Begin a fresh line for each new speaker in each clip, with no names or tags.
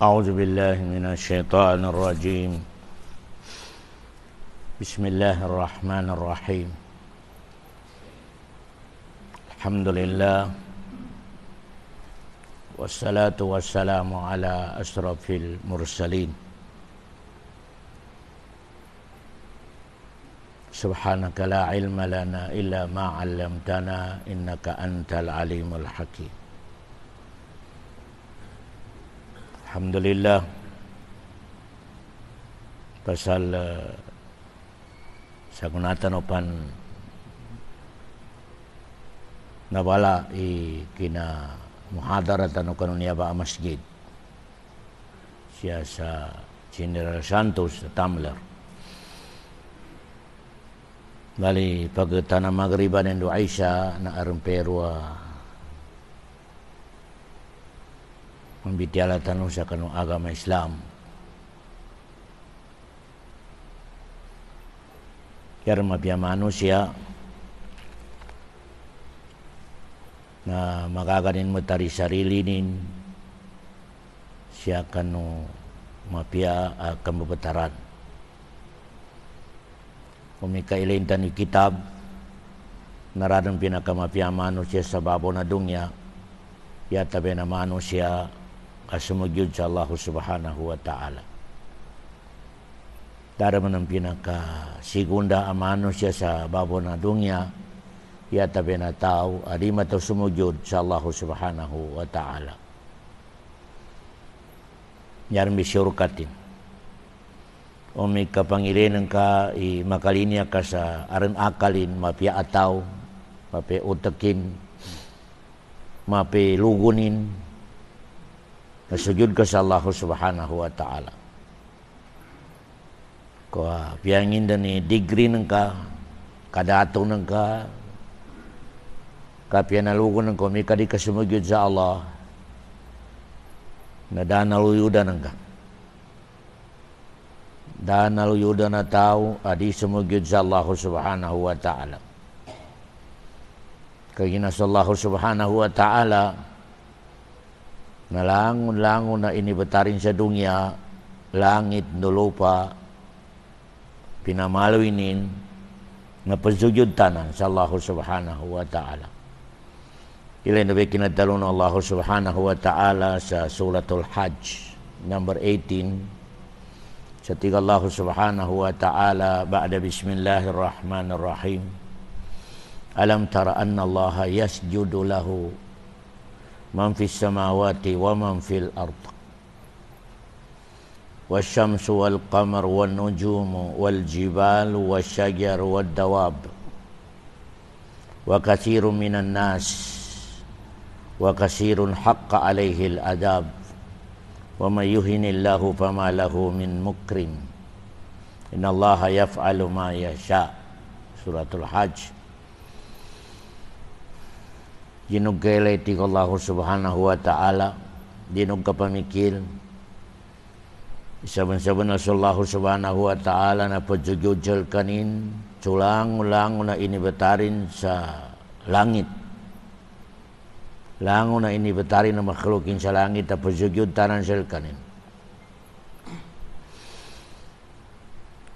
أعوذ بالله من الشيطان الرجيم. بسم الله الرحمن الرحيم. الحمد لله والصلاة والسلام على أشرف المرسلين. سبحانك لا علم لنا إلا ما علمتنا إنك أنت العليم الحكيم. Alhamdulillah pasal sagunatan opan nabala kina muhadaratan o kanunia ba masjid siya sa General Santos sa Tamler. Bali pagtana magriban endo Aisha na aremperwa membitiala tanong sa kanong agama Islam. Kaya mapiyamano siya na magaganin mo tari sarili nin siya kanong mapia kamabataran. Kung may kailintan ni kitab naradang pinakamapiyamano siya sa babo na dungya yatabi na mano siya kasumugyod sa Allah subhanahu wa ta'ala. Daraman ang pinaka-segunda amano siya sa babo na dungya, yatabi na tao, adima to sumugyod sa Allah subhanahu wa ta'ala. Yaran bisyurkatin. O may kapangilinan ka, makalinya ka sa aran akalin, mapia ataw, mapia utakin, mapia lugunin, nasujud ka sa Allah subhanahu wa ta'ala. Kung piyangin na ni degree ng ka, kadato ng ka, kapianalugo ng ka, may kadi ka sumujud sa Allah, na danaluyudan ng ka. Danaluyudan na tao, adi sumujud sa Allah subhanahu wa ta'ala. Kaya sa Allah subhanahu wa ta'ala, nalangon-langon na inibatarin sa dunya, langit, nulupa, pinamalawinin, na pagsujud tanan sa Allah subhanahu wa ta'ala. Ilay na ba kinadalo ng Allah subhanahu wa ta'ala sa Suratul Hajj, number 18, sa tiga Allah subhanahu wa ta'ala, ba'da bismillahirrahmanirrahim. Alam tara anna Allah yasjudu lahu man fis samawati wa man fil ard wasyamsu wal qamar wan nujumu wal jibalu wasyajar wad dawab wa katsirun minan nas wa katsirun haqqa alaihi al adab wa may yuhinillahu fama lahu min mukrim innallaha yaf'alu ma yasha. Suratul Hajj. Ginugkelay ti Allah subhanahu wa ta'ala, dinug kapamikil. Isaban-saban na sa Allah subhanahu wa ta'ala na padyugyudyal kanin, sulang-lang na inibatarin sa langit. Lango na inibatarin na makhlukin sa langit na padyugyud tanan sa kanin.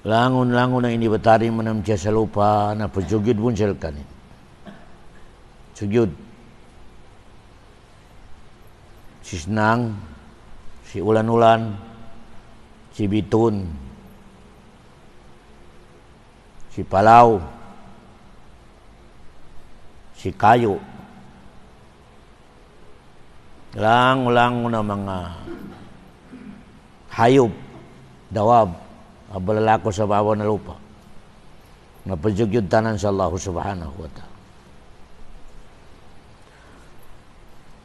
Langon-lango na inibatarin manam siya sa lupa na padyugyud bun sa kanin. Sugyud. Si Senang, si Ulan-ulan, si Bitun, si Palaw, si Kayo. Lang na mga hayop, dawab, abalalako sa babaw na lupa. Napadyugyud tanan sa Allah subhanahu wa ta'ala.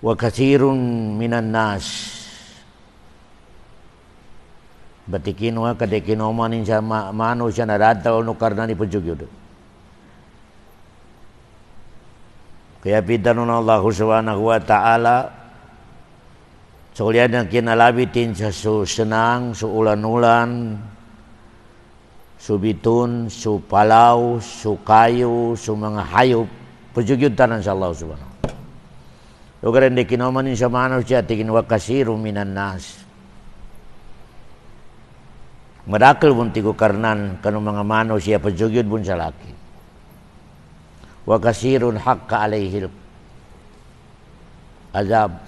Wa katsirun minan nas batikin wa kadekinomanin sa mano siya narataw no karna ni padyugyud. Kaya pitan ng Allah subhanahu wa ta'ala so liyan ang kinalabitin sa Senang, su Ulan-ulan, su Bitun, su Palaw, su Kayo, su mga hayop padyugyud tanan sa Allah subhanahu. Lugar hindi kinomanin sa manusia tingin wa kasiru minan nas. Madakal pun tigo karnan kanu mga manusia pajugyod pun sa laki. Wa kasirun haqqa alaihil azab.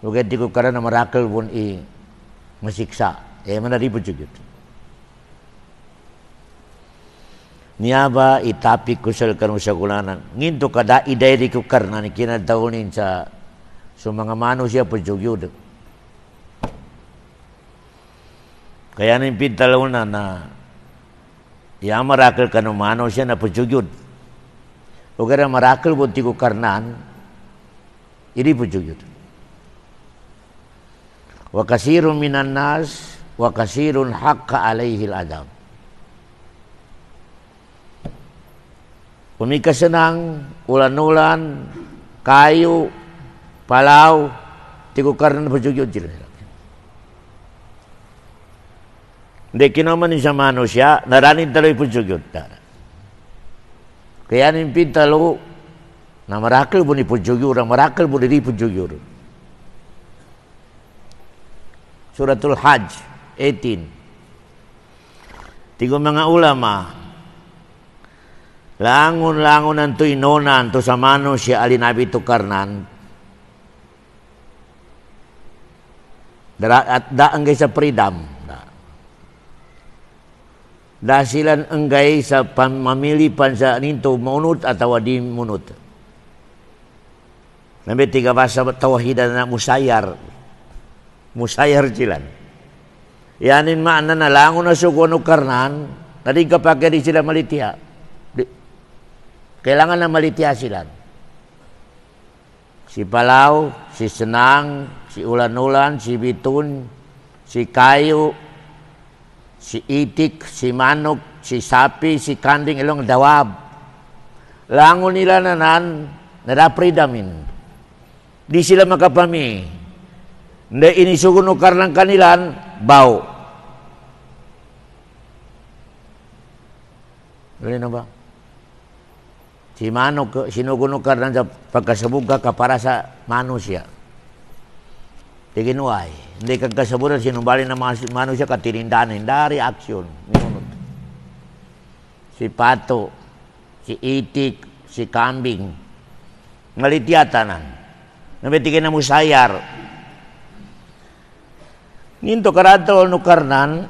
Lugat tigo karnan marakal pun masiksa. Manari pajugyod. Niyaba itapik kusal kanu sa kulanan. Nginto kada iday di ko karnan kinadaunin sa mga manusia pajugyod. Kaya ning pintalauna na marakal kanu manusia na pajugyod. O kaya marakal pun tigo karnan iri pajugyod. Wa kasirun minan nas wa kasirun haqqa alaihil adab. Pumikasenang, ulan-ulan, kayu, palau, tigo karnan pajugyod sila. Hindi kinaman sa manusia, naranin talo'y pajugyod. Kaya nin pintalo, na marakal mo ni pajugyod, na marakal mo ni pajugyod. Suratul Hajj 18. Tigo mga ulama, langon-langon ang inonan to sa manusia alinabi to karnan. At daang sa freedom. Dasilan enggay sa pamamilipan sa ninto munut atau di munut. Nabi tiga bahasa tawahidan na musayar. Musayar silan. Yanin makna na langon na sugono karnan, tadi kapag di sila malitia. Kailangan na malitia sila. Si palau, si senang, si ulan-ulan, si bitun, si kayu, si itik, si manok, si sapi, si kanding, ilong dawab. Langon nila nanan, nadapridamin. Di sila makapami. Hindi inisuguno karlang kanilan, bau. Gano'n na ba? Si manok, sinuguno karlang sa pagkasabuga ka para sa manusia. Tiginuay. Hindi kagkasaburan sinumbali na manusia katirindanin. Dari aksyon. Minunod. Si pato, si itik, si kambing. Malitiatanan. Nabitigin na musayar. Ninto karato no karnan,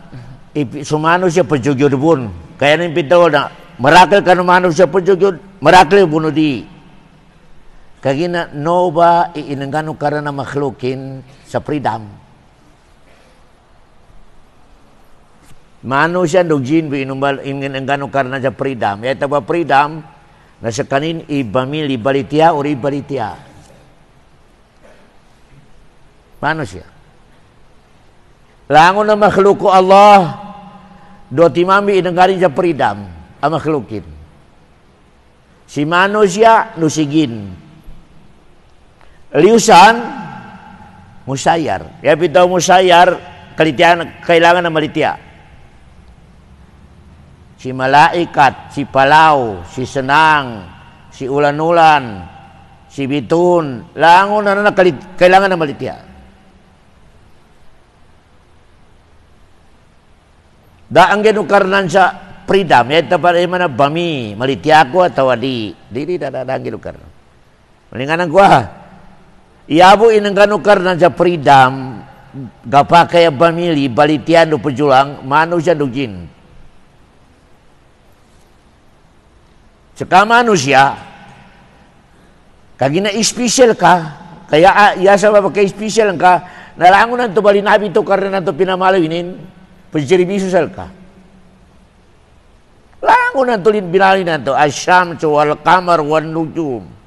sumano siya pajugyod bun. Kaya nang pitaw na, marakal ka no mano siya pajugyod, marakal buno di. Kagina no ba iinanggano karan na makhlukin sa freedom. Mano siya nugjin bi iinanggano karan sa freedom. Yata ba freedom na sa kanin ibamili balitia o ibalitia. Mano siya? Langon na makhluko Allah, do timami inanggarin sa freedom ang makhlukin. Si manusia nusigin. Liusan musayar. Ya bitaw musayar kalitian kailangan na malitia. Si malaikat, si palau, si senang, si ulan-ulan, si bitun, langon na kailangan na malitia. Daang ginukarnan sa freedom, yata para mana bami, malitia ko atau di daang ginukarnan. Malinganan ko Iabo inang ganukarnan sa freedom, gapa kaya bamili, balitian do pejulang, manusia dugin. Saka manusia, kagina special ka, kaya yasa ba kay special ka, nalangunan to balinabi to karena to pinamalawinin, pajiribisusal ka. Langunan to binalinan to, asyamsu wal qamar wan nujum.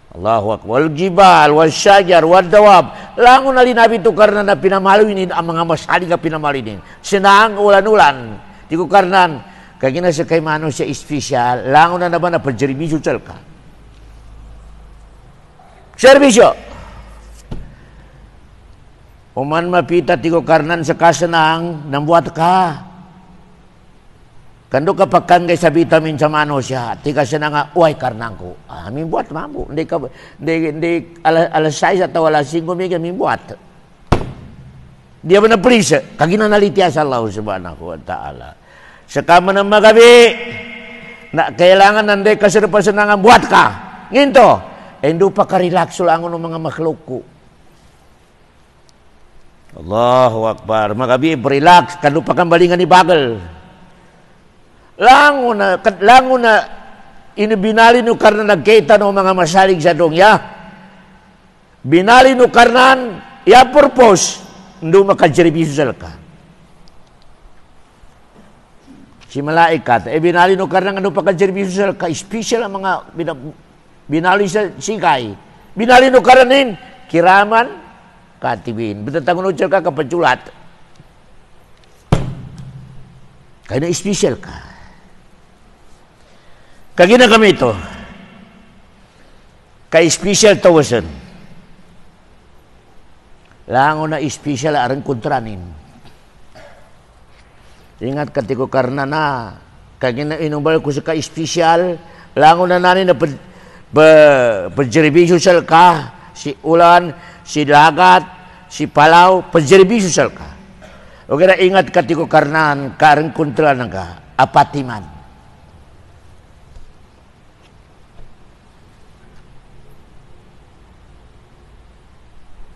Allahu Akbar. Wal jibal, wal syajar, wal dawab. Langon na linabi to karena na pinamaluinin ang mga masali nga pinamalinin. Sinang ulan-ulan. Di ko karnan. Kagina sa kay mano siya espesyal. Langon na naman na pagjeribisyo sal ka. Serbisyo. Uman mapita ti ko karnan sa kasanang nambuat ka. Kando kapag kay sa vitamin sa mano siya, tika siya na nga, uay karnang ko. Amin buat mambo. Hindi alas 6 atau alas 5 may kami buat. Dia benar perisa. Kagina nalitiasa Allah subhanahu wa ta'ala. Sekama na magabi, na kailangan nanday kasenangan buat ka. Nginto, endo pa ka-relax lang ng mga makhluk ko. Allahu Akbar. Magabi, relax. Kano pa kang balingan ni Bagel. Lango na, inibinali no karna nagkita no mga masalig sa dongya. Binali no karnan, ya purpose, ndo makajeribisusal ka. Si malaikat, binali no karnan, ndo pakajeribisusal ka. Special ang mga binali sa sikay. Binali no karnanin, kiraman, katibin. Betatangon ucal ka kapaculat. Kaya na special ka. Kagina kami ito. Kay special tawasan. Lango na special arang kontranin. Ingat katiko karna na. Kagina inumbal ko sa ka-special. Lango na nanin na pagjeribisyo sal ka. Si ulan, si dagat, si palaw, pagjeribisyo sal ka. O kaya ingat katiko karnan, karang kontranan ka. Apatiman.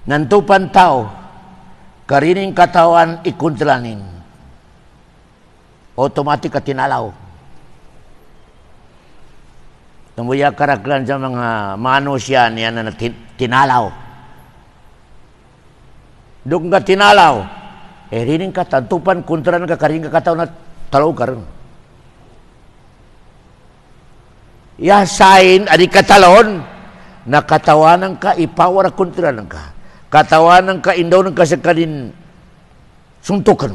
Nantupan tao, karining katawan ikuntranin. Otomatik katinalaw. Tumuya karaklan sa mga manusia niya na tinalaw. Duk nga tinalaw, rining katantupan kontra ka karining katawan na talaw karon. Ya sign, adi katalon, nakatawanan ka, ipawar kontranan ka. Katawanan ka, indaw ka sa kanin suntukan.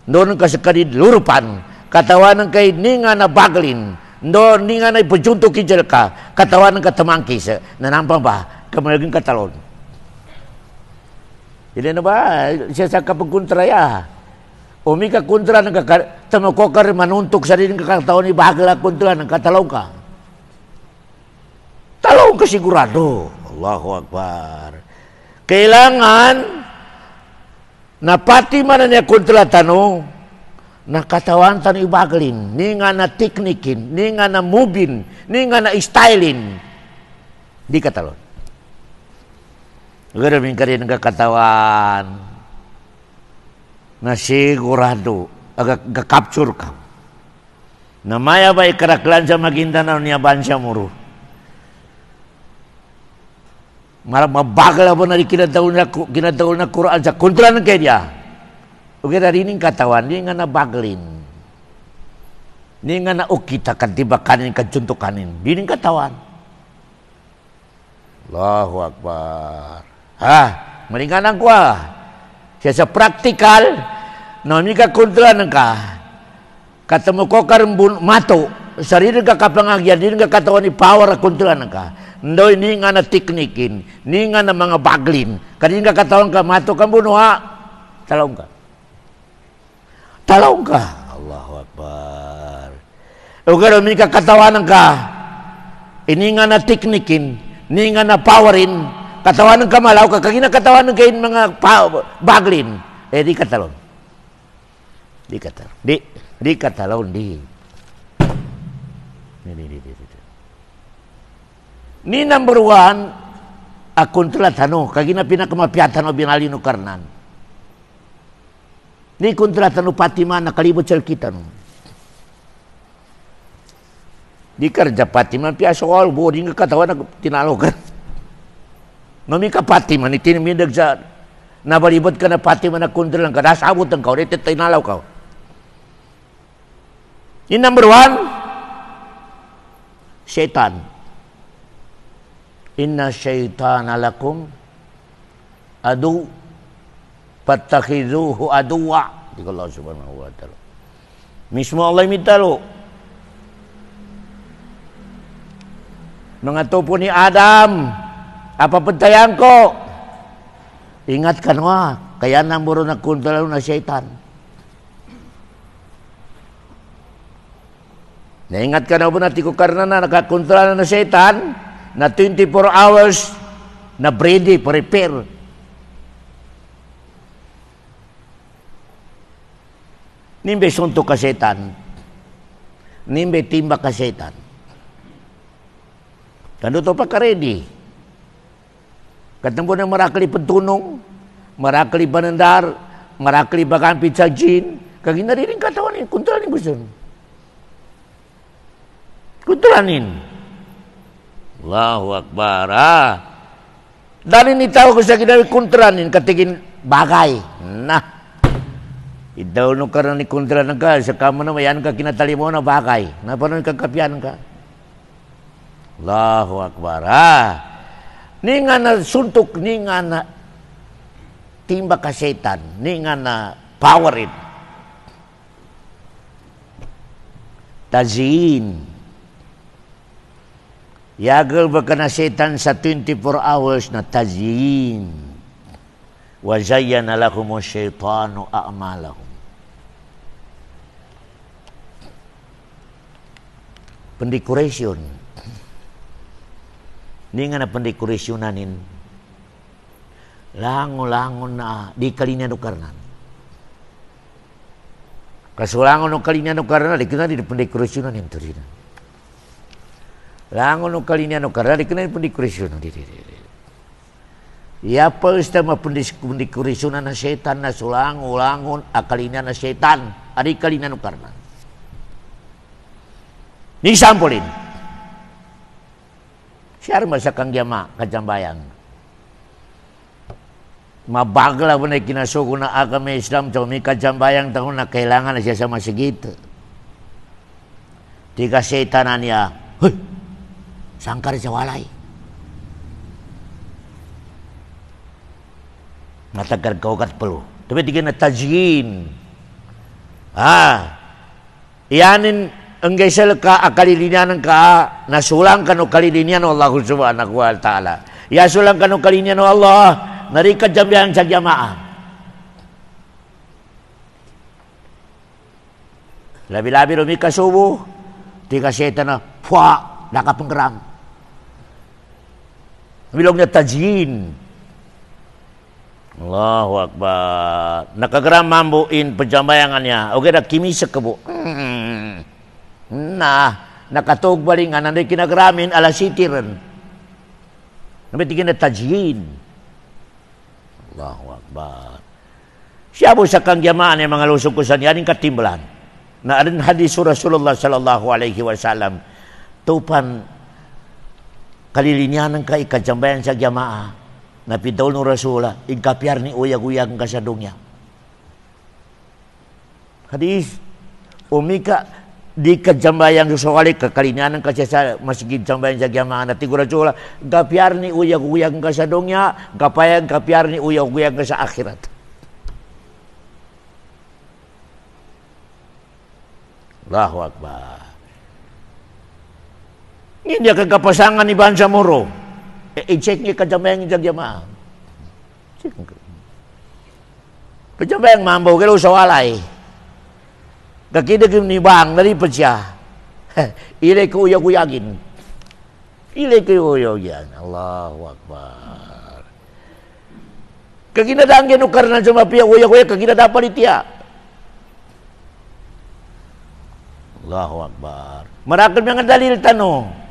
Indaw ka sa kanin lurupan. Katawanan ka, ni nga na baglin. Indaw, ni nga na ipujunto kijal ka. Katawanan ka tamangkis. Nanampang ba? Kamalaging katalon. Hindi na ba? Siya sa kapagkontraya. Umi ka kontra ng tamakokar manuntok sa rin kakatawan ni bagla kontra ng katalaw ka. Talaw ka sigurado. Allahu Akbar. Kailangan na pati man niya kontra tanong na katawan tan ibaglin, ni nga na teknikin, ni nga na movin, ni nga na stylin. Di katalon. Garamin ka rin ng katawan na sigurado, agak-capture ka. Na maya ba ikaraklan sa Maguindanao niya bansya muro. Mabagal ba na kinadaw na Quran sa kontra ng kaya dia. O kaya rining katawan, di nga na baglin. Di nga na ukita kadibakanin, kadjuntukanin. Di ning katawan. Allahu Akbar. Malinganan ko Siya sa praktikal, na ka kontra ng ka. Katamo ko karambun mato. Sarili ka kapangagyan, di nga katawan ni power kontra ng ka. Ndoy ni nga na teknikin, ni nga na mga baglin. Kani nga katawan ka, mato kang bunuha, talaw ka. Talaw ka. Allahu Akbar. O gano'n, ni ka katawanan ka, ini nga na teknikin, ni nga na powerin, katawanan ka malaw ka, kagina katawanan kain mga baglin, di katalon. Di katalon. Di katalon, di. Ni number one, akong tulatano, kagina pinakamapiyatan o binali no karnan. Ni kontratano pati man nakalibot sa kita no. Di kerja pati man piya soal boarding ka katawan na tinalo ka. Mami ka pati man itinimindag sa nabalibot ka na pati man na kontra lang ka, nasabot ang ka, ulit tinalaw ka. Ni number one, syaitan. Inna syaitana lakum adu fattakhizuhu aduwa. Di Allah subhanahu wa ta'ala. Mismo Allah mitalo. Mga tupo ni Adam, apa pentayan ko? Ingat ka na, kaya namuro na kontrol na syaitan. Naingat ka na po na tiko karna na nakakontrol na syaitan, na 24 hours na ready, prepare. Nimbe suntok ka setan. Nimbe timba ka setan. Kando to pa karedi. Ketemu na marakli pentunong, marakli banandar, marakli bagan pizza jin, kaginaririn katawan in kuntulanin gusto. Kuntulanin. Allahu Akbar. Dali ni tao ko sa kinawi kuntulanin katigin bagay. Nah. Idaw no karena ni kuntulanan ka sa kamo na mayan ka kinatali mo na bagay. Na paano kakapian ka? Allahu Akbar. Ni nga na suntok, ni nga na timba ka setan, ni nga na power it. Tazin. Yagal ba ka na setan sa 24 hours na tazin. Wa zayyana lakum asyaitanu a'malahum. Pendekorasyon. Ni nga na pendekorasyonanin. Langon-langon na di kalinya no karnan. Kasulangon no kalinya no karnan di kena di pendekorasyonanin to dina. Langon no kalinya no karnan di kena di pendekorasyonan di. Ya pesta ma pendekorasyonan na setan na sulangon akalinya na setan adi kalinya no karnan. Ni sampolin. Siar masa kang jama kajambayang. Mabagla bunay kinasuko na agama Islam to mi kajambayang tahun na kailangan na siya sama segitu. Tiga setanan niya, "Hoy, sangkar sa walay." Matagar kaukat pelu. Tapi tiga na tajin. Iyanin enggak selka akalilinan ka nasulang kanu kalilinan Allah Subhanahu wa taala. Ya sulang kanu kalilinan Allah narika jambiang sa jamaah. Labi-labi rumi ka subuh tiga setan na puak nakapenggeram. Bilongnya tajin. Allahu Akbar. Nakageram mambuin penjambayangannya. Oke dah kimisek kebu. Nah, nakatog balingan nanday kinagaramin ala sitiran. Nabitigin na tajin. Allahu Akbar. Siya po sa kang yamaan yung mga lusog ko sa niya, aning katimbalan. Na arin hadis Rasulullah sallallahu alaihi wasallam. Tupan kalilinyanan ka ikajambayan sa jamaah. Napidaw ng Rasulah, igkapyar ni uyag-uyag ang kasadong niya. Hadis, umika, di kajambayang susawali kakalinyanan kasi sa masjid jambayan sa jamaah na tigura Rasulah, gapyar ni uyag-uyag ang kasadong niya, gapyar ni uyag-uyag sa akhirat. Allahu Akbar. Hindi kagapasangan ni Bansa Moro. I-check niya kajambayang sa jamaah. Kajambayang mambaw kalo sa walay. Kakidag yung nibang, nalipad siya. Ilay ko uyag-uyagin. Ilay ko uyag-uyagin. Allahu Akbar. Kaginadang yan karnan sa mapia, uyag-uyag, kaginadapalit niya. Allahu Akbar. Marakal mga dalil tanong.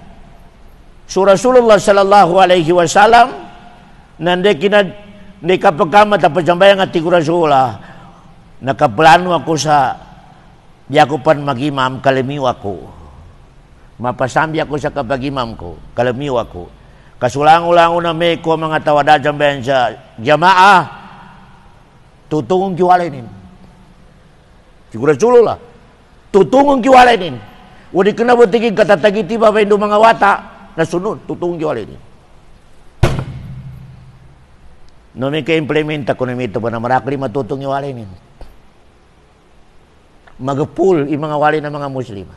Rasulullah sallallahu alaihi wasallam nande kapagkamat at pajambayang at tigo Rasulah nakaplano ako sa yakupan mag-imam kalimiw ako mapasambi ako sa kapag-imam ko kalimiw ako kasulang-ulang na may ko mga tawada jambayan sa jamaah tutungong kiwalainin tigo Rasulullah tutungong kiwalainin wadi kinabutigig katatagiti pa indo mga wata nasunod, tutunggi wala ini. No may ka-implementa ko na ito pa na marakli matutunggi wala ini. Magapul yung mga wali ng mga Muslima.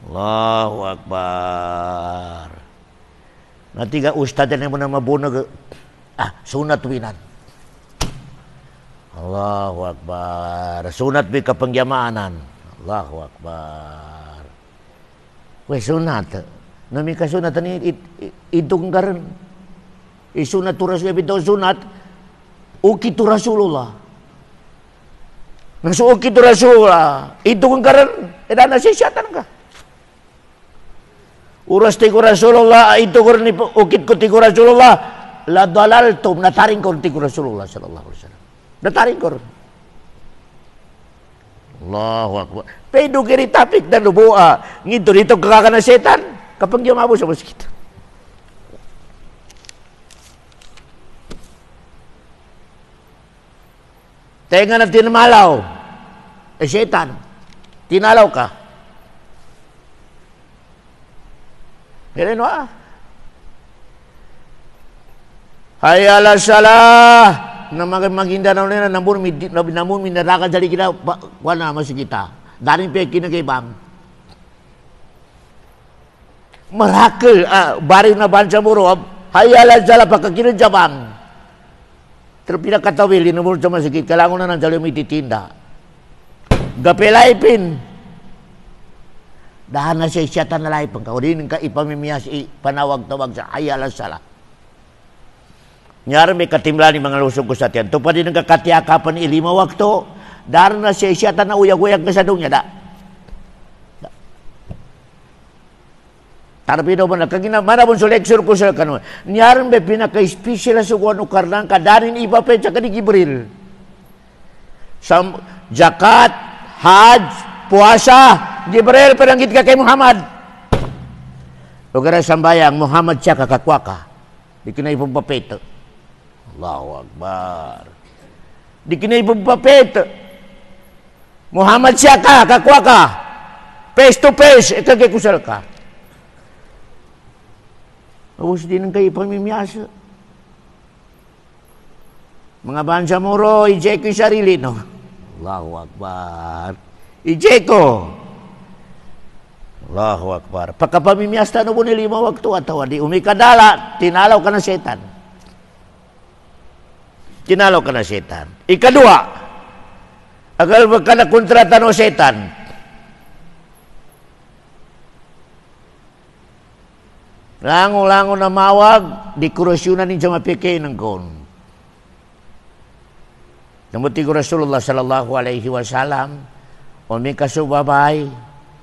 Allahu Akbar. Natiga ustad na mo na mabunag. Sunat winan. Allahu Akbar. Sunat bi kapangyamaanan. Allahu Akbar. Weh sunat. Nami kasunatan ni itong karon. Isunat tu Rasulullah bitaw sunat. Uki tu Rasulullah. Nasuukit itu Rasulullah. Itu kan karena ada nasihatan ka. Uras tiku Rasulullah itu karena ukit ko tiku Rasulullah la dalaltum nataring ko tiku Rasulullah sallallahu alaihi wasallam. Nataring ko. Allahu akbar. Pedo kiri tapik dan lubuha. Ngito dito kakana setan kapag dia mabos sa kita. Tenga na tinamalaw. Setan. Tinalaw ka. Kailan wa? Hayya ala salah. Na maginda na ulit na namun minaraka jali kita wala masih kita. Dari pekin kay bang. Miracle bari na bansa muro. Hayya ala salah pagkakinan jabang. Terpindah kata wili nomor cuma sikit kalangan na jalo mi titinda. Gapelay pin. Dahan na siya isyatan na lahi pang kaurin ka ipamimiyas panawag-tawag sa hayya ala salah. Nyar may katimla ni mga lusog ko sa tiyan. Tupad din ang kakatiakapan ni 5 waktu. Dar na siya isyatan na uyag-uyag na sa dunya da. Tarbido mo na kagina mana pun so lecture ko sa kanwa. Nyar may pinaka-special sa kuwan o karnang kadarin iba pa sa kani Gibril. Zakat, haj, puasa, Jibril peranggit ka kay Muhammad. Lugar sambayang Muhammad siya kakakwaka. Di kinay pagpapito. Allahu Akbar. Di kinay pagpapito. Muhammad siya kakakwaka. Face to face, ikagay kusal ka. Awas din ang kayo pamimiyasa. Mga bansa muro, ijay ko yung sarili, no? Allahu Akbar. Ijay ko. Allahu Akbar. Pagkapamimiyasta na po ni 5 waktu atawa di umikadala, tinalaw ka ng setan. Tinalaw ka ng setan. Ikadua, agal ka na kontrata ng setan. Lango-lango na mawag, di kurasyonan ni sa mapikay ng kon. Namuti ko Rasulullah sallallahu alaihi wasallam, umikasubabay,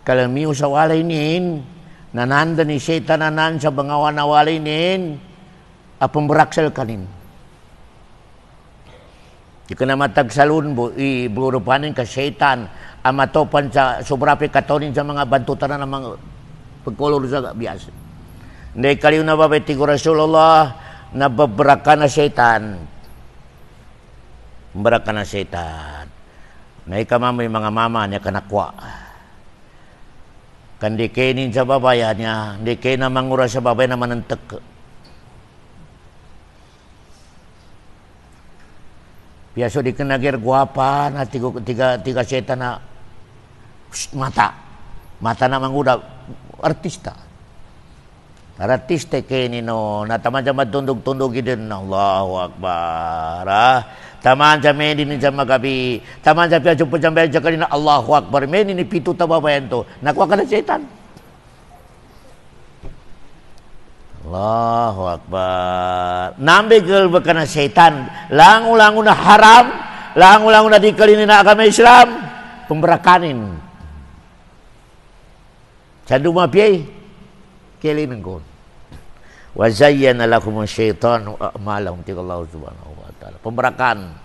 kalamiw sa walay nin, nananda ni setan nanan sa bangawan na walay nin, apambaraksal kanin. Di ka na matagsalun, iburupanin ka setan, amatopan sa sobrapi katonin sa mga bantutan ng mga pagkolor sa biasa. Hindi kaliw na babeti ko Rasulullah, nababraka na setan. Baraka na setan. Naikamama yung mga mama niya kanakwa. Kandi kainin sa babayan niya, hindi kayo na mangura sa babay na manantek. Piyaso di ka nagir guwapa na tiga setan na mata. Mata na manguda, artista. Artista kainin no, nataman sa matundog-tundog din. Allahu Akbar. Taman sa medin sa magabi. Taman sa piyaso po sa medin sa kanina. Allahu Akbar. Medin ni pito tababayan to. Nakuha ka na setan. Allahu Akbar. Nambigil ba ka na setan? Lango-lango na haram. Lango-lango na di kalinin na agama Islam. Pemberakanin. Sa dumapiyay. Kilinin ko. Wa zayyana lakum asy-syaitanu a'malahum tiqallahu subhanahu wa ta'ala. Pemberakan.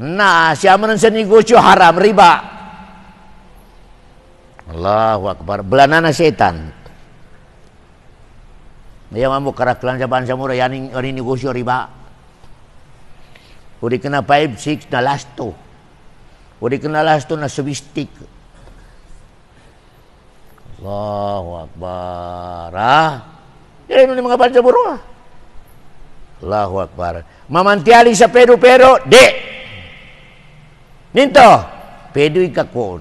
Nah, siapa sa negosyo haram riba. Allahu Akbar. Belanana setan. Dia mampu karaklan sa bansa mura yaning ori negosyo riba. Uri kena 5-6 na lasto. Uri kena lasto na subistik. Allahu Akbar. Yan yung mga bansa mura. Allahu Akbar. Mamantiali sa pero, di. Ninto, pedo ikakon.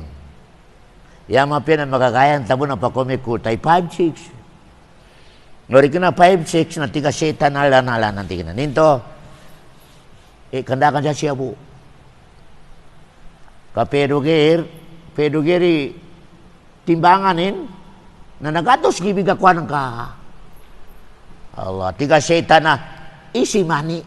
Yama pia na magagayan tabo na pakomiku tay 5-6. Ngori kena 5-6 na tiga setan nala nanti kena. Ninto, kandakan sa siya bu. Ka pedo geri timbanganin na nagatos gibig akuan ka. Allah, tiga setan na isi mani.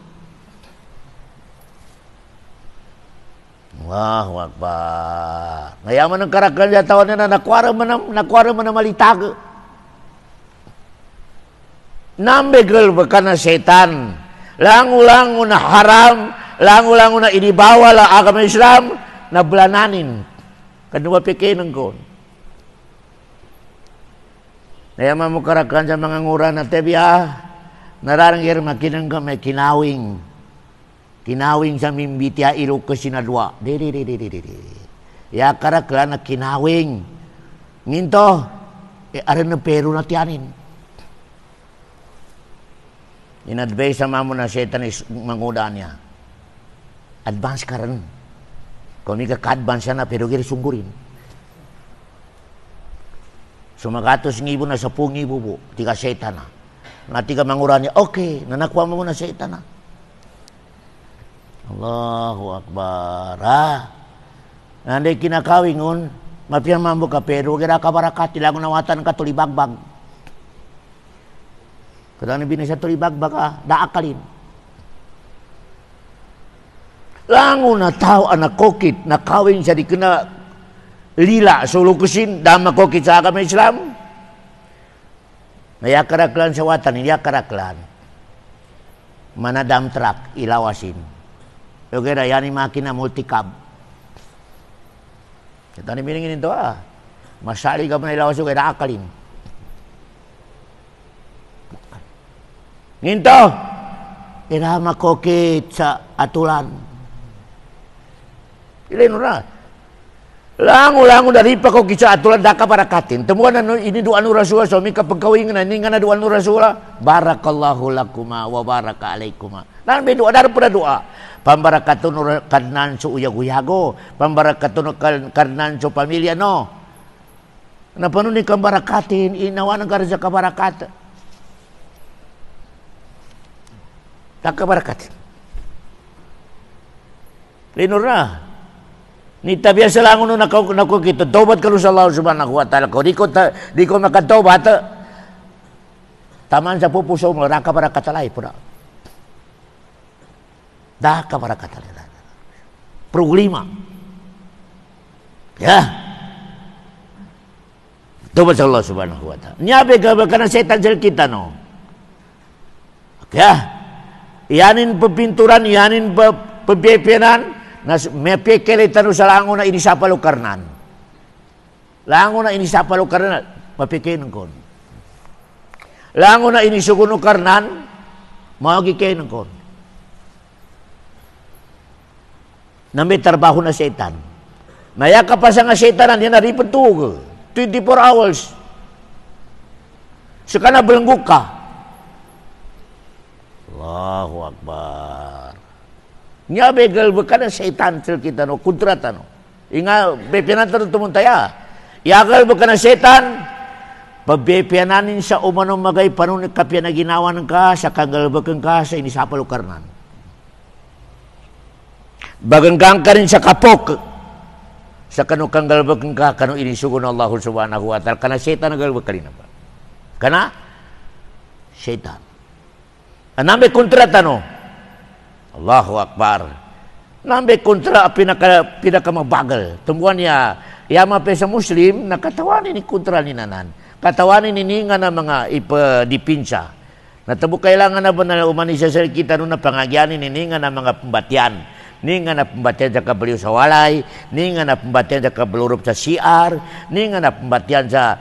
Allahu Akbar. Ngayaman ang karakal ya taon na nakwara man malitaga. Nambegel bekana setan. Langu-langu na haram, langu-langu na inibawa la agama Islam na belananin. Kadua pikinan ko. Ngayaman mo karakal sa mga ngura na tebiya. Nararanggir makinang ka may kinawing. Kinawing sa mimbitya ilo ko sinadwa. Ya karakla na kinawing. Nginto, aran na pero na tiyanin. In-advise sama mo na setan is manguda niya. Advance ka rin. Kung hindi ka-advance na, pero giri sunggurin. Sumagatos ngibo na sa pungibo po, tiga setan na. Nga tiga mangura niya, okay, nanakuha mo na setan na. Allahu Akbar. Nanday kinakawingon, mapiyaman mo ka, pero gira ka barakat, tilago nawatan ka tulibagbag. Kadang binasa tulibagbag ka, daakalin. Lango na tao anak kokit, nakawin siya di kena lila, sulukusin, dama kokit sa agama Islam. Nayakaraklan sa watan, nayakaraklan. Manadam truck, ilawasin. Yung kaya yan yung makina multicab. Ito na biningin ito Masali ka pa na ilawasin, kaya naakalin. Nginto, irama kokit sa atulan. Ilino na. Lango dari pa kokit sa atulan, daka barakatin. Temuan na ini doa nu Rasulullah, suami kapagkawin na, ini nga na doa nu Rasulullah. Barakallahu lakuma wa baraka alaikuma. Nanti doa, dari pada doa. Pambarakatun karnan su uyago, pambarakatun karnan su pamilya no. Na paano ni kambarakatin, inawan ang karja kabarakat. Tak barakat. Linur na. Ni tabiasa lang uno nako kita tobat kalau sa Allah Subhanahu wa taala. Ko di ko makatobat. Taman sa pupuso mo raka barakat alay pura. Daka barakat alay. Problema. Ya. Tobat sa Allah Subhanahu wa taala. Nyabe ka kana setan sel kita no. Ya. Yanin pepinturan, yanin pebepenan, mepekele tanu sa lango na ini sa palukarnan. Lango na ini sa palukarnan, mapekenan kon. Lango na ini suguno karnan, magikenan kon. Namay trabaho na setan. Maya ka pa sa nga setanan, yan na ripetug. 24 hours. Saka na belengguk ka. Allahu Akbar. Nya begal bekana setan sel kita no kudratan no. Inga bepianan tumuntaya. Yagal bekana setan pabepiananin sa umano magay panun kapian na ginawan ka sa kanggal bekeng ka sa ini sa palukarnan. Bagenggang ka rin sa kapok. Sa kanu kanggal bekeng ka kanu ini sugun Allah Subhanahu wa taala kana setan nagal bekalin apa. Kana setan. Nambe kontrata no. Allahu Akbar. Nambe kontra pinaka mabagal. Temuan ya mape sa Muslim nakatawanin ni kontra ni nanan. Katawanin ni nga na mga dipinsa. Natabo kailangan na ba na umanisya sa kita no na pangagyanin ni nga na mga pembatian. Ni nga na pembatian sa kabaliw sa walay, ni nga na pembatian sa kabelurup sa CR, ni nga na pembatian sa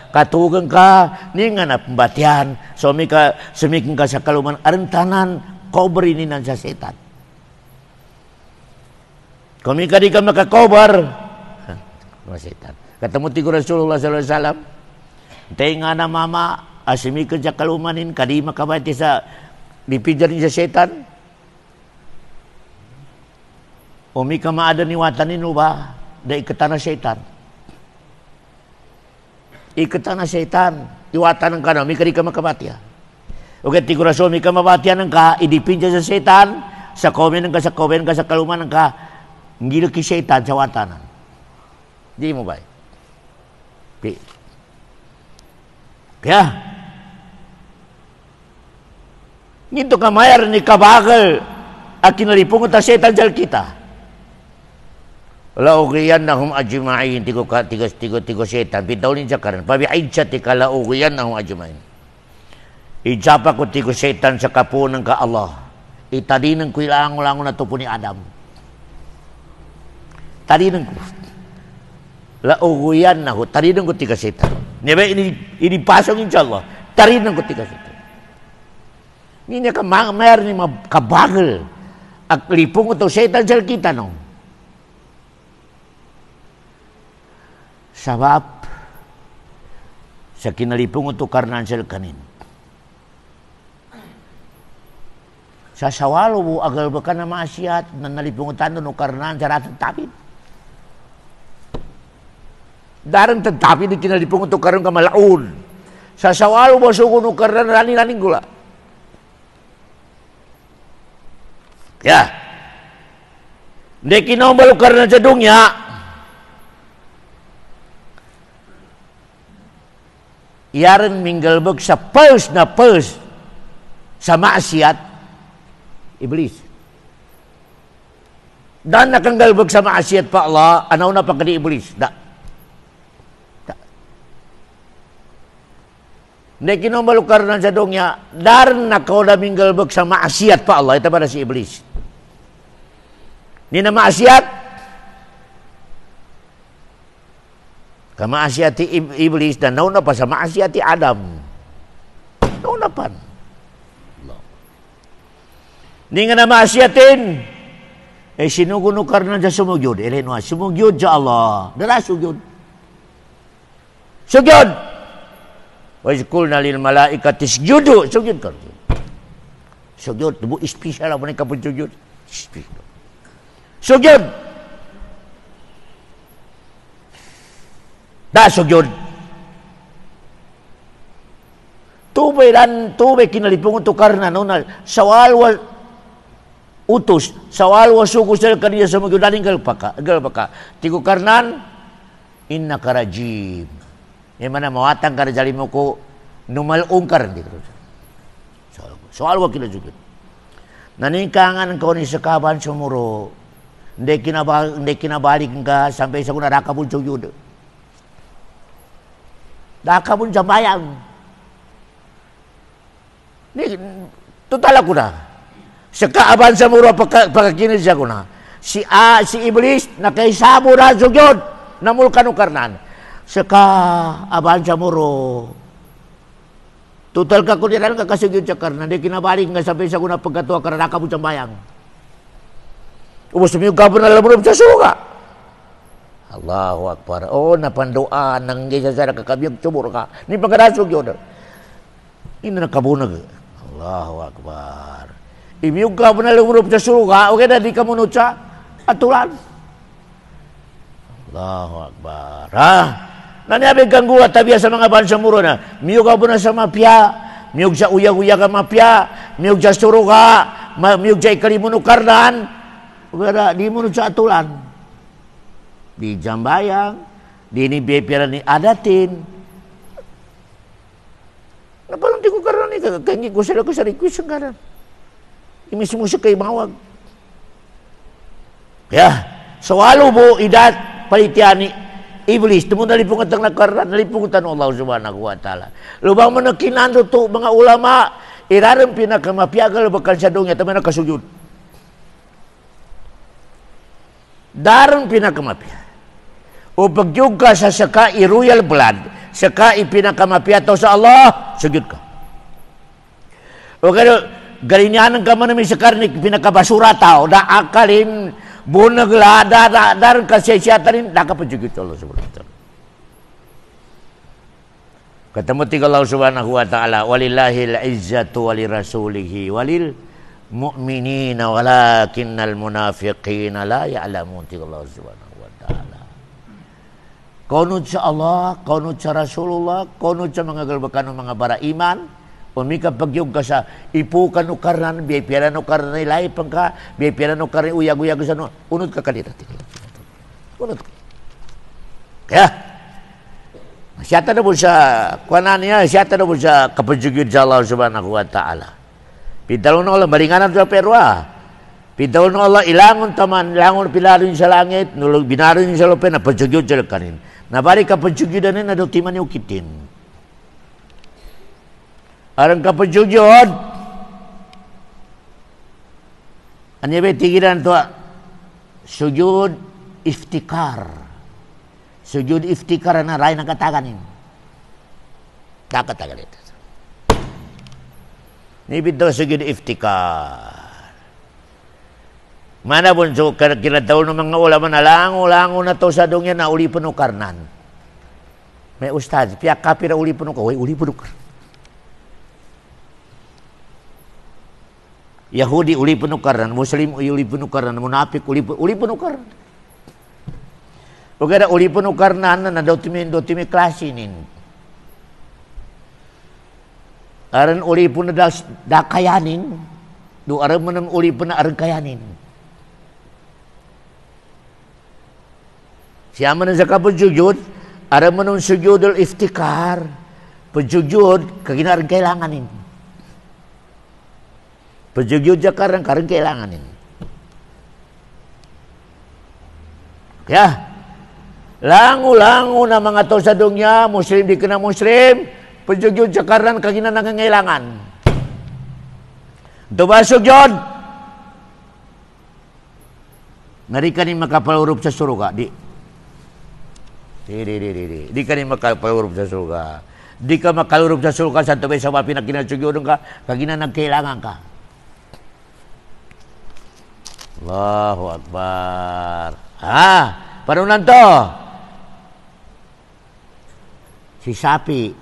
katugang ka, ni nga na pembatian sumikin ka sa kaluman arentanan kober ini nan sa setan. Kami ka di ka makakober sa setan. Ketemu tigo Rasulullah sallallahu alaihi wasallam. Tenga na mama asimikan sa kalumanin kadi makabati sa dipijarin sa setan. Umi ka maada ni watanin ba? Da ikatan na setan. Ikatan na setan. Iwatan ng ka na. Umi ka di ka makabati. Okay, tiguraso, umi ka mabatian ng ka. Idipin sa setan. Sa komen ng ka, sa kaluman ng ka. Ngilo ki setan sa watanan. Di mo ba? Kaya. Ngito ka mayar ni kabagal. Akin nalipong ta setan jal kita. La ughiyannahum ajma'in, tiga setan bidawlin jakaran pabi ijjatika la ughiyannahum ajma'in. Ijapa ko tiga setan sa kapunan ka Allah. Itadinang ko ilang-ulangon na to po ni Adam. Tadinang ko. La ughiyannahum, tadinang ko tiga setan. Ini pasang insyaallah. Tadinang ko tiga setan. Ini ka mer ni kabagal. Ak lipong ko to setan sa kita no. Sabab sa kinalipong ito karnan sila kanin. Sa sawalo mo agal ba ka na maasyat na nalipong ito no karnan sa ratang tapid. Darang tagtapid na kinalipong ito karnan ka malaun. Sa sawalo mo suko no karnan rani-raning gula. Ya. Hindi kinombalo karnan sa dungya. Yaran minggalbag sa pers sa maasiat iblis. Dan nakanggalbag sa maasiat pa Allah, anaw na pagkadi iblis. Hindi kinomalukar na sa dongya, daran nakaw na minggalbag sa maasiat pa Allah, ito ba na si iblis. Ni na maasiat, kamaasiati iblis dan nauna pa sa maasiati Adam. Nauna pan. Ni nga na maasiatin. Sinugunukar na sa sumugyod. Elenwa, sumugyod sa Allah. Dala sugyod. Sugyod! Wa izkulna lil malaikati isjudu. Sugyod ka. Sugyod. Tubo ispisal ako na kapag sugyod. Sugyod! Dasog yun. Tubay kinalipong ito karna no na sawalwa utos, sawalwa suko sa kanila sa mga daling galpaka. Tigo karnan, inna karajim. Yung mana mawatang karajali mo ko, numalong karan dito. Sawalwa kinasugod. Naningkangan ko ni sa kaban sumuro. Hindi kinabalik ka sampai sa kuna rakabun suyod. Daka pun jambayang. Ni total ako na. Sa kaaban sa muro pagkakinis ako na. Si iblis nakaisabo na sugyod namulkan karnan. Sa kaaban sa muro. Total ka kuliran ka kasugyod sa karnan. Di kinabalik nga sabi sa kuna pagkatuwa karnan daka pun jambayang. Ubos mo yung gabon na lamunom sa suga. Allahu Akbar. Oh, napandoa nang gisa sa kakabiyag tumur ka. Ni pagkadasog yun. Ini nakabunag. Allahu Akbar. Ibiyog ka na lumurop sa suga, okay na di ka munod sa atulan. Allahu Akbar. Ha? Naniabig kang gulat tabiya sa mga bansa muro na. Miyog ka na sa mapya. Miyog sa uyag-uyag ka mapya. Miyog sa suruga. Miyog sa ikalimunukarnan. Okay na, di munod sa atulan. Di jambayang, di ni bepiran ni adatin. Napalang di ko karan ni kangi ko sa request ang karan. Imismo siya kay mawag. Ya, sawalo mo idat palitian ni iblis. Tumo nalipong atang nagkaran, nalipong tan Allah Subhanahu wa taala. Lubang man kinando to mga ulama, iraram pinakamapiagal bakal sa dongya tamen nakasujud. Darang pinakamapia. O pagyug ka sa saka royal blood, saka ipinakamapia to sa Allah, sujud ka. O kaya galinyanan ka man namin sa karnik, pinakabasura tao, da akalin, bunagla, darang kasyayatarin, da ka pagsujud sa Allah subhanahu wa ta'ala. Katamuti ka Allah subhanahu wa ta'ala, walillahil izzatu walirasulihi walil mu'minina walakinnal munafiqina la ya'lamun. Tiga Allah subhanahu wa ta'ala. Kaunod sa Allah, kaunod sa Rasulullah, kaunod sa mga galbakan ng mga bara iman, umika pagyog ka sa ipukan o karnan, biyapiran o karnan ilay pang ka, biyapiran o karnan uyag-uyag sa no, unod ka kanita. Unod ka. Kaya, siyata na po sa kuwanan niya, siyata na po sa kapagyugid sa Allah subhanahu wa ta'ala. Pintalo na ulang, maringanan sa perwa. Pitaon Allah ilangon taman, ilangon pilarin sa langit, nulog binarin sa lupa na pajugyod sa kanin. Nabari ka pajugyodan na daw timan yung kitin. Arang ka pajugyod, ano ba tigilan to? Sujud iftikar. Sujud iftikar na ray nakataganin. Nakatagan ito. Nibid daw sujud iftikar. Mana pun so kinataon ng mga ulaman na lango na to sa dong yan na uli puno karnan. May ustad, piyak kapi na uli puno ka, uli puno karnan. Yahudi uli puno karnan, Muslim uli puno karnan, Munafik uli puno karnan. O kaya uli puno karnan na daw timi klasinin. Aran uli puno da kayanin, do aran man uli puno aran kayanin. Siya man sa kapujujud, aram man sujudul iftikar, pujujud kaginarang kailanganin. Pujujud ja karang kailanganin. Kaya, lango na mga to sa dunya, Muslim di kena Muslim, pujujud ja karang kaginarang kailangan. Doba sujud, narika ni makapalurup sa suruga, Di ka ni makapalurup sa surga. Di ka makalurup sa surga sa tabi sa mga pinagkinasugyodon ka, kagina nagkailangan ka. Allahu Akbar. Panunan to. Si sapi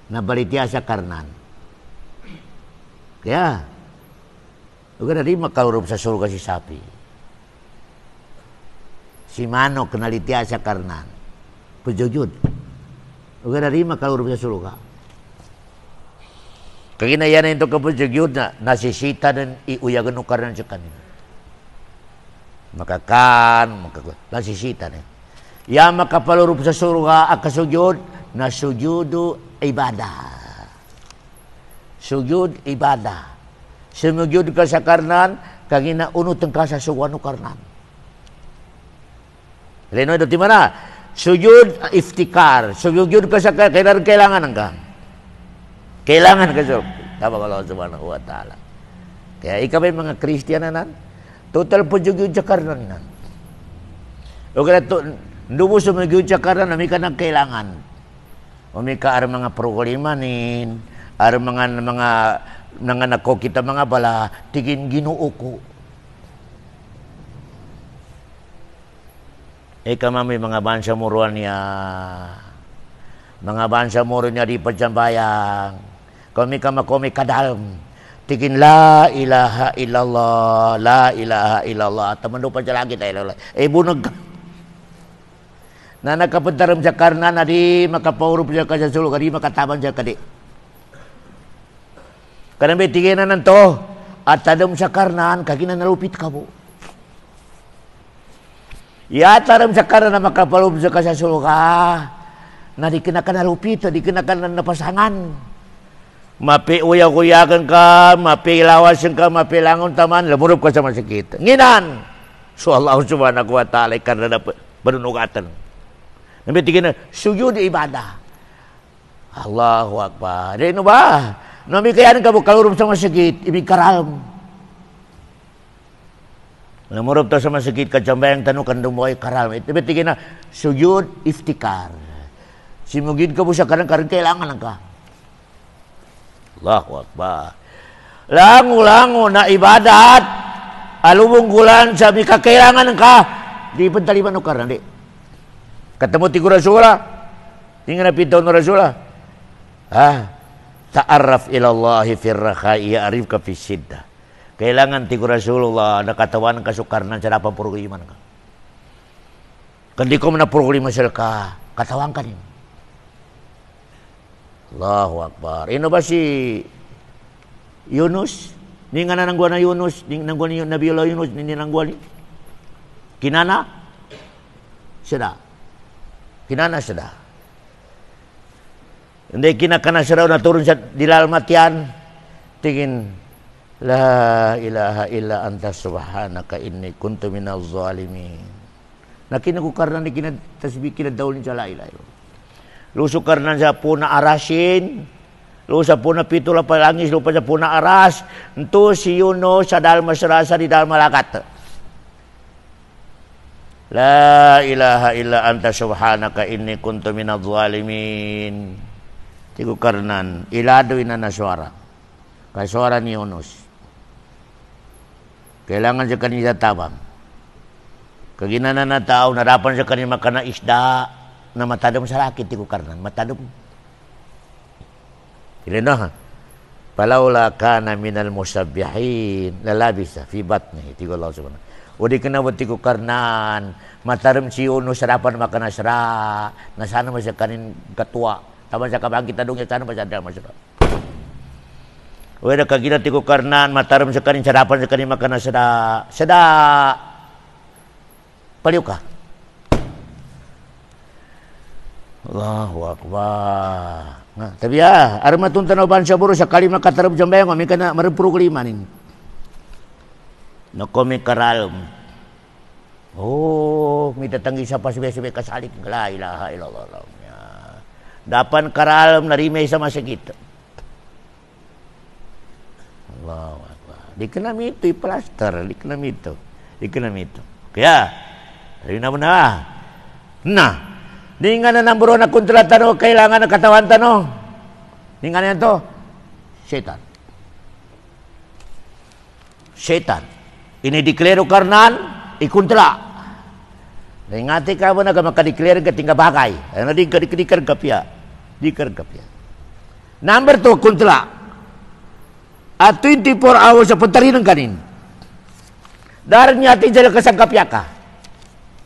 na balitia sa karnan. Kaya, huwag na rin makalurup sa surga si sapi. Si manok nalitia sa karnan. Pujujud. Huwag na rin makalurup sa surga. Kaginayanan ito kapujujud na nasisita dan iuyagan ng karnan sa kanina. Nasisita na. Yang makapalurup sa surga ang kasujud na sujudu ibadah. Sujud ibadah. Sumujud ka sa karnan, kagina unutang ka sa suwano karnan. Leno ito timana? Sujud iftikar. Sujud ka sa kailangan ka. Kailangan ka sa Allah Subhanahu wa ta'ala. Kaya ikaw may mga Kristyanan total pujud sa karnan nan. O kaya ndubo sumujud sa karnan may ka ng kailangan. O may ka ar mga programanin, ar mga nako kita mga bala, tigin Ginoo ko. Ika may mga bansa muruan niya. Mga bansa muruan niya di pajambayang. Kami makomi kadalm. Tigin la ilaha illallah. La ilaha illallah. Tamando pa siya lagi tayo. Bunag ka. Na nakapuntaram sa karna na di makapaurop siya ka sa sulog. Di makataban siya ka di. Karena may tiginan nanto. At tadam sa karnan. Kagina nalupit ka po. Taram sa karan na makapaloob sa kasasuluka na di kinakan nalupito, di kinakan napasangan. Mapi-uyak-uyakan ka, mapi-lawasan ka, mapi-langon taman, lamurup ka sa masakit. Nginan! So Allah Subhanahu wa ta'ala karena na panunugatan. Nabitigin na, sujud ibadah. Allahu Akbar. Di ba? Nami kayan ka mo kalurup sa masakit, ibig karam. Namurap to sa masakit kacambayang tanong kandumuay karam. Ito betigin na sujud iftikar. Simugid ka mo sa karang kailangan lang ka. Allahu Akbar. Lango na ibadat. Alubong gulan sa may kakailangan ka. Di pantaliman o karang di. Katamo ti Rasula. Tingnan na pintaw ng Rasula. Ta'arraf ilallahi firrakhai ya'arif ka fi siddah. Kailangan ti Rasulullah nakatawan ka sukarnan sa dapat programa ka. Kandi ko na programa sila ka, katawan ka rin. Allahu Akbar. Ino ba si Yunus? Ni nga na nangguan na Yunus, ni nangguan ni Nabiullah Yunus, ni nangguan ni Kinana? Sida. Kinana sida. Hindi kinakana sida na turun sa dilal matian. Tingin La ilaha illa anta subhanaka inni kuntu minaz zalimin. Nakina ko karna ni kina tasbih kina daul ni la ilaha illallah. Lusu karna sa puna arasin, lusu sa puna pitula palangis, lupa sa puna aras, entu si Yunus sa dalma serasa di dalma lakat. La ilaha illa anta subhanaka inni kuntu minaz zalimin. Tiku karnan ilado ina na suara. Kay suara ni Yunus. Kailangan siya kanina tabang. Kaginana na tao, narapan siya kanina makana isda na matadom sa lakit, tiku karnan. Matadom. Ilino ha? Palawla kana minal musabbihin lalabisa fi batnihi. Tiku Allah subhanahu. O di kinabot tiku karnan. Matadom si Yunus sarapan makana sara. Nasana mo siya kanin katua. Tama siya kabangkit na dungya. Sana pa siya dama siya. Wala kagina tiku karnan mataram sa kanin sarapan sa kanin makana sada paliw ka. Allahu akbar. Nah, tapi ya armatun tanaw sa buro sa kalima katarab jambayang kami kana marupuro kalimanin. Nakomi karalm. Oh, minta tanggi sa pasbe-sbe kasalik la ilaha illallah. Dapan karalm narimay sa masakit. Allahu Akbar. Dikenam itu plaster, dikenam itu. Kaya, ayun na mo na. Nah, di nga na namburo na kuntra tano, kailangan na katawan tano. Di nga na to, setan. Setan. Ini diklero karnan, ikuntra. Ingati ka mo na makadiklero ka tingga bagay. Ano di ka dikargapya. Number 2, kuntra. At 24 hours sa pagtari ng kanin. Daran niya atin sila kasangkapya ka.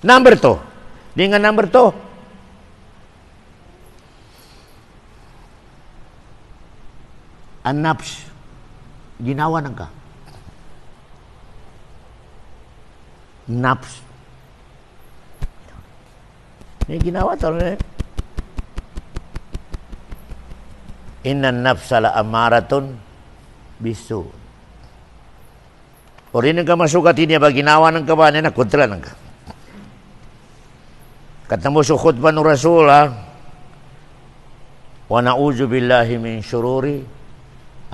Number 2. Di nga number 2. Anaps. Ginawa ng ka. Naps. Ini ginawa tol. Inna nafsa la amaratun bisu. Orin ka masukat ini bagi ginawa ng kabanan na kontra ng ka. Katamo sa khutbah ng Rasul ha. Wa na'udzu billahi min syururi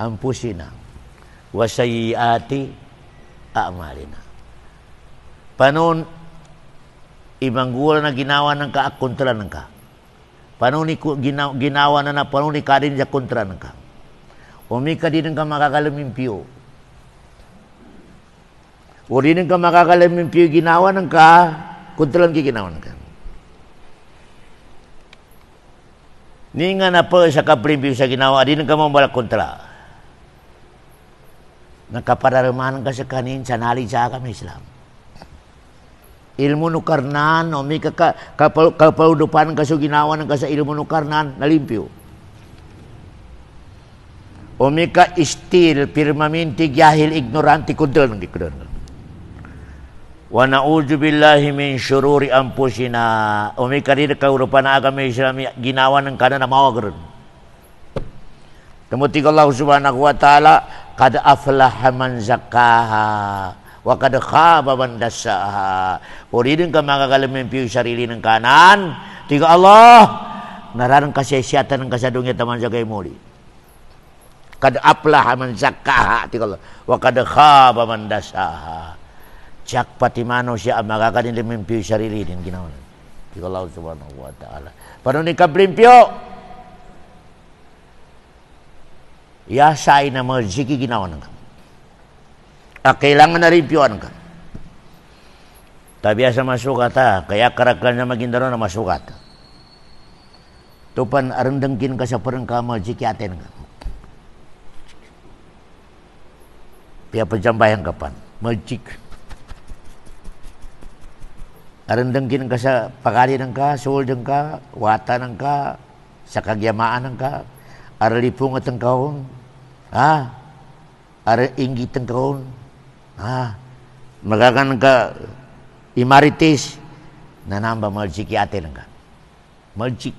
anfusina wa sayyiati a'malina. Panon ibanggul na ginawa ng ka kontra ng ka. Panon ginawa na panon kadin sa kontra ng ka. Umika din ka makakalalimpiyo. O din ka makakalalimpiyo ginawa ng ka, kontra lang ginawa ng ka. Ni nga na po sa kaplimpiyo sa ginawa, din ka mambalak kontra. Nakapararamahan ka sa kanin, sanali sa kami Islam. Ilmu nukarnan, umika kapaludupan ka sa ginawa ng ka sa ilmu nukarnan, nalimpyo. Omika istil firmaminti jahil ignoranti kudel ng dikudel. Wa na'udzu billahi min syururi anfusina. Omika di kaurupan agama Islam ginawa ng kana na mawagren. Temuti Allah Subhanahu wa taala qad aflaha man zakkaha wa qad khaba man dassaha. Uridin ka makakalamin piu sarili ng kanan. Tiga Allah nararang kasiyatan ng kasadungnya taman jagay muli. Kad aflaha man zakkaha tiga Allah wa kad khaba man dassaha. Cak patimano siya makakanin limpiyo sarili din ginawa. Tiga Allah Subhanahu wa taala. Paano ni kablimpyo? Yasay na marziki ginawa ng ka. Kailangan na rimpyoan ka. Tabiasa masukat ha. Kaya karaklan na magindaro na masukat. Tupan arendengkin ka sa parang ka marziki atin ka. Pia penjambayan kapan? Maljik. Arendengkin ka sa pagari ng ka, sul ng ka, wata ng ka, sa kagyamaan ng ka, aralipong at ang kaon, aringit ang kaon, magagan ng ka, imaritis, nanamba maljik yate ng ka. Maljik.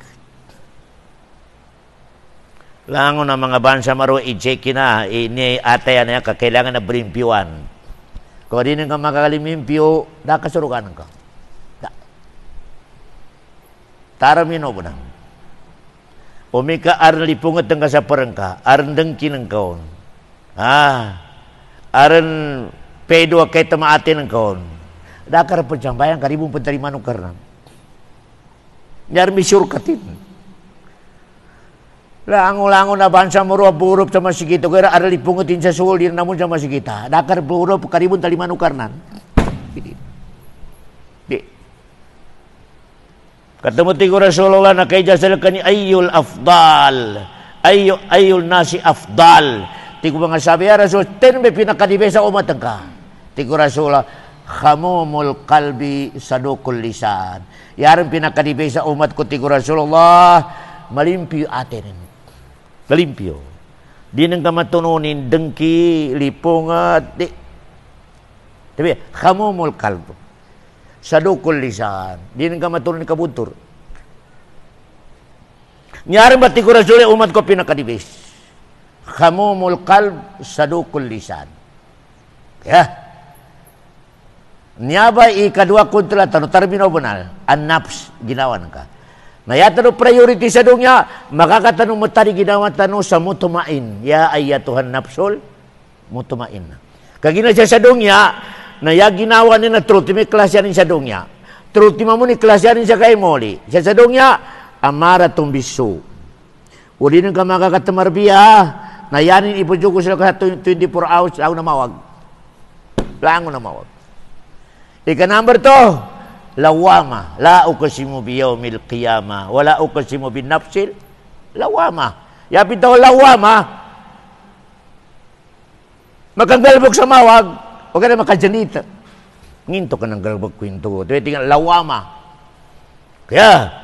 Langon na mga bansa maro i-check na ini atayan na kakailangan na berimpiyuan. Kung di ka makakalimpyo, da kasurugan ka. Da. Taramino ba na? Umika aran lipungat ng kasaparang ka, aran dengkin ng kaon. Aran pedo kay tamaatin ng kaon. Da karapot siyang bayang karibong penterima ng karnan. Nyar misur katin. Lango-lango na bansa mo ro burup sa masigito kaya aral ipungutin sa sulit namun sa masigita. Dakar burup karibun talimanu karnan. Di. Ketemu tiga Rasulullah na kay jasal kani ayyul afdal. Ayyul nasi afdal. Tiga mga sabi ya Rasul ten be pinakadibe sa umat ka. Tiga Rasulullah khamumul qalbi sadukul lisan. Yaran pinakadibe sa umat ko tiga Rasulullah malimpi atin. Kalimpyo. Di nang kamatununin dengki, lipungat, di. Tapi khamumul kalb. Sadukul lisan. Di nang kamatununin kabuntur. Nyari bati ko Rasul umat ko pinakadibis. Khamumul kalb, sadukul lisan. Ya. Nyaba ikadua kuntulan tanu tarbino benal. An-nafs ginawan ka. Nah ya tanu priority sa dunya makakatanong mo tadi ginawa tanu sa mutmain ya ayyatuhan nafsul mutmain. Kagina siya sa dunya na ya ginawa ni na truti may klasyanin sa dunya. Truti mo ni klasyanin sa kay moli. Siya sa dunya amaratun bisu. Uli nang ka makakatamarbia na yanin ipujuko sila ka 24 hours lang na mawag. Lang na mawag. Ika number 2 lawama, la uqsimu biyaumil qiyamah, wala uqsimu bin nafsil lawama. Ya bitaw lawama. Makagalbog sa mawag, o ka na makajanita. Nginto ka ng galbog kwento. Tingnan lawama. Kaya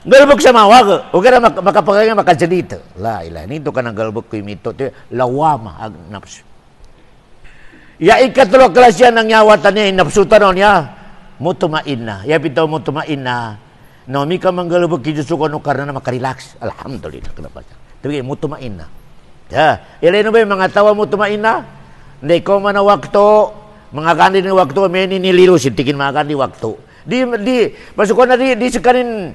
galbog sa mawag, o ka na makapagay makajanita. La ilaha, nginto ka ng galbog kwento. Lawama ag nafs. Ya ikatlo klasya ng nyawatan niya, nafsutan niya. Mutmainna. Ya bitaw mutmainna. No mi ka manggalubog kijusuko no karena na makarelax. Alhamdulillah kenapa? Tapi mutmainna. Ya, ilay ba yung mga tawa mutmainna? Hindi ko man na waktu mga kandi ni waktu meni nililusin tikin mga kandi waktu. Di masuk na di sekanin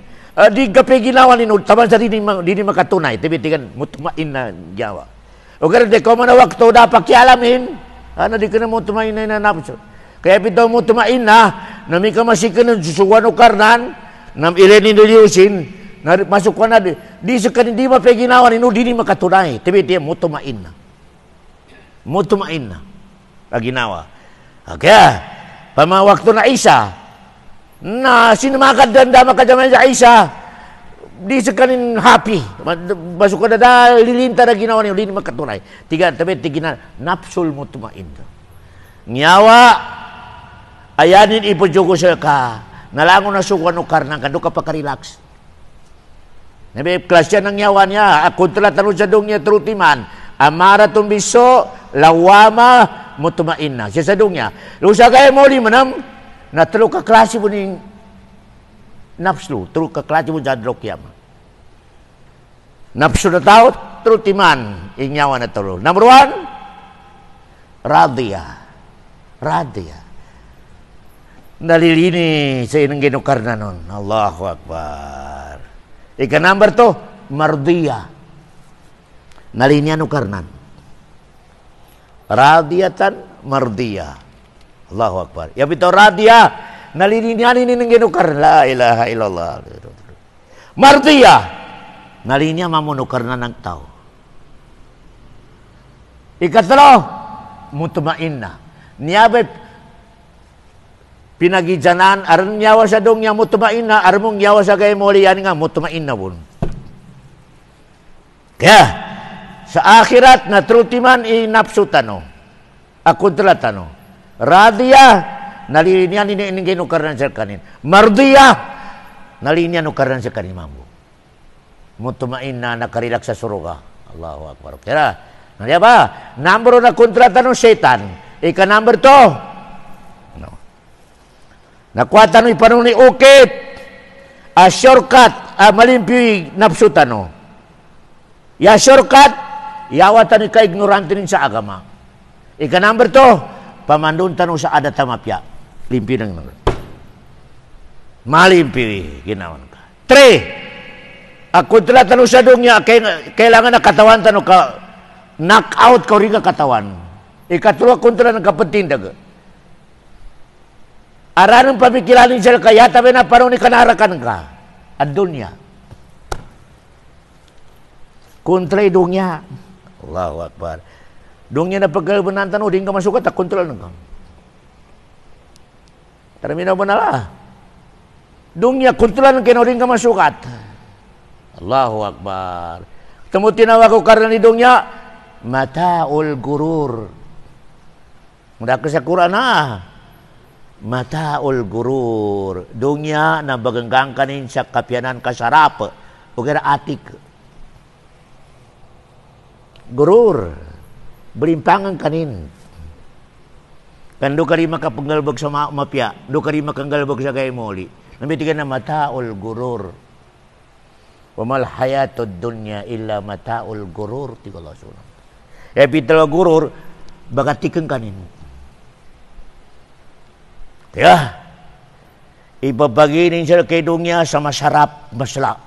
di gape ginawa ni taban sa di makatunay. Tapi tikan mutmainna Jawa. O kaya di ko man na waktu dapat kialamin. Ano di ka na mutmainna na nafsu. Kaya bitaw mutmainna nami ka masikan ng susuwan o karnan nam ileni niliusin na masuk ko na di sekanin di mapeginawa ni di makatunay. Tapi dia mutmainna. Mutmainna. Aginawa. Kaya pama waktu na Isa na sinamakad danda makadamay sa Isa di sekanin happy masuk ko na lilinta na ginawa ni di makatunay. Tapi tigina nafsul mutmainna. Nyawa ayanin ipujugo sa ka nalango na suwan o karnang kando ka pakarelax. Nabi klasya ng nyawa niya kontra tanong sa dong niya trutiman amaratun biso lawama mutmainna siya sa dong niya lusa kaya mo di manam na talo ka klase mo ning nafsu talo ka klase mo jadrok yama nafsu na tao trutiman inyawa na talo. Number 1 radiyah nalilini sa inang ginukarna nun. Allahu Akbar. Ika number 2 mardiyah nalinya nukarnan. Radiyatan mardiyah. Allahu Akbar. Ya bito radiyah nalilinya nang ginukarna. La ilaha illallah. Mardiyah nalinya mamunukarna ng tao. Ikatlo mutmainna. Niyabay pinagijanan aron nyawa sa dong nya mutmainna armong nyawa sa kay moli yan nga mutmainna bun. Kaya sa akhirat na trutiman inapsutano akontratano radiyah nalinya ni ginukaran sa kanin mardiyah nalinya nukaran sa kanin mambo mutmainna nakarelax sa suruga. Allahu Akbar. Kaya nalya ba number na kontratano setan ika number 2 nakuatan ni panong ni ukit shortcut malimpi napsutano Ya shortcut, yawatan ika ignorantin sa agama. Ika number 2, pamanduntan sa ada tamapya. Limpi ng malimpi ginawan ka. 3, ako tila sa dunya, kailangan na katawan tano ka, knock out ka rin ka katawan. Ikatlo, kontra ng kapatindag. Aranang pamikilanin sila kaya, tabi na parang ni kanarakan ka. At dunya. Kontra dunya. Allahu Akbar. Dunya na pagkalbanan tanong, di ka masukat, kontra ng ka. Taraminaw mo na la. Dunya, kontra ng kino, di ka masukat. Allahu Akbar. Tamo tinawag ko karena ni dunya, mataul gurur. Mula ka sa Quran na. Mataul gurur. Dunya na baganggang kanin sa kapyanan kasarap. O kaya atik. Gurur. Berimpangan kanin. Kan do kari makapanggalbag sa mapya. Do kari makanggalbag sa gaya muli. Namitigan na mataul gurur. Wamal hayatud dunya illa mataul gurur. Tiga Allah sunat. Ya pitala gurur. Bagatikan kanin. Ya, ibabaginin siya kay dunya sa masarap, masla.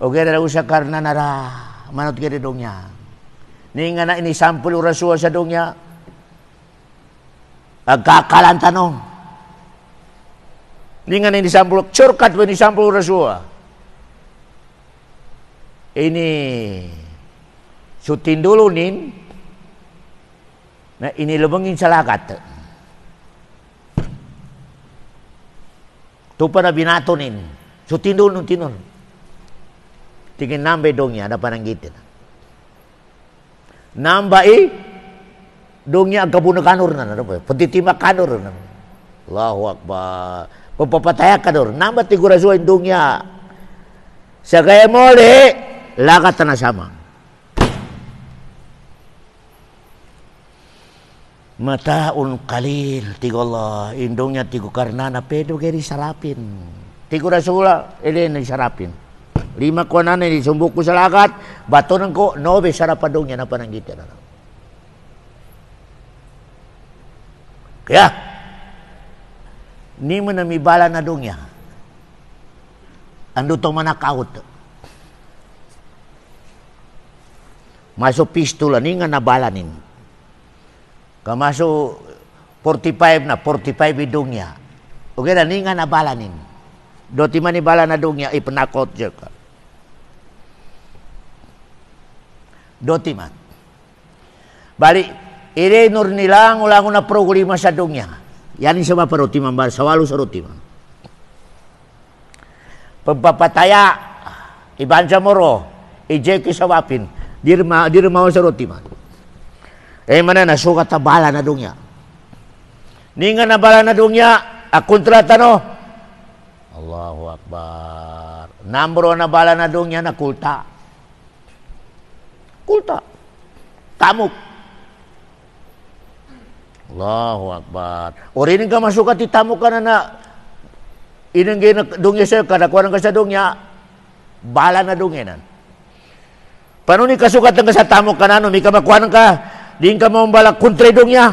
O kaya na usa karna nara, manot kaya dunya. Ninga na inisampul urasua sa dunya, agkakalan tanong. Ninga na inisampul, shortcut ba inisampul urasua? Ini, sutin dulu nin, na inilubangin sa lakat. Tupa na binatonin. So tinul nung tinul. Tingin nambay dongnya ada pananggitin. Nambai dongnya agabuna kanur na. Petitima kanur na. Allahu Akbar. Papapataya kanur. Namba tigurasuin dongnya. Sa gaya mole, lakat na sama. Mataun kalil, tigo Allah, indongnya tigo karena na pedo geri sarapin. Tigo rasula, elena sarapin. 5 kuanan ni sumbuk ko sa lagat, bato nang ko, 9 sarapadongnya na pananggita na. Kaya, ni mo na mibala na dongnya. Ando to manakaut. Masuk pistola, ni nga nabalanin. Kamaso 45 na, 45 idungnya. Oke na, ni nga nabalanin. Doti man ibala na dungnya, ipenakot siya ka. Doti man. Balik, ire nur nilang ulang na programa sa dungnya. Yan yung sama paroti man, sawalu sa roti man. Pagpapataya, iban sa moro, ijeki sa wapin, dirma sa roti man. Mana nasukat na bala na dungya. Ninga na bala na dungya, akontra tano. Allahu Akbar. Number 1 na bala na dungya na kulta. Kulta. Tamuk. Allahu Akbar. Ori ka masukat ti tamuk ka na inang dungya sa'yo, kadakuan ka sa dungya, bala na dungya na. Paano ni kasukat ka sa tamuk ka na, may kamakuan ka, di ka mo balak kontredong niya.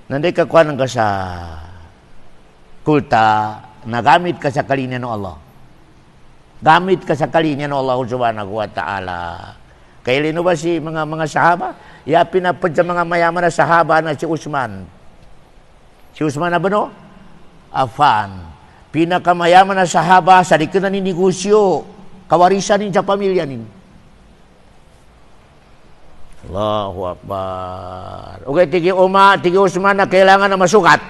Nanday ka kuha ka sa kulta, nagamit ka sa kalinya ng Allah. Gamit ka sa kalinya ng Allah subhanahu wa ta'ala. Kaya lino ba si mga sahaba? Ya pinapad sa mga mayaman na sahaba na si Usman. Si Usman na ba no? Affan. Pinakamayaman na sahaba sa di ka na ninegosyo. Kawarisan din sa pamilya nin. Allahu Akbar. Okay, tigi Usman na kailangan na masukat.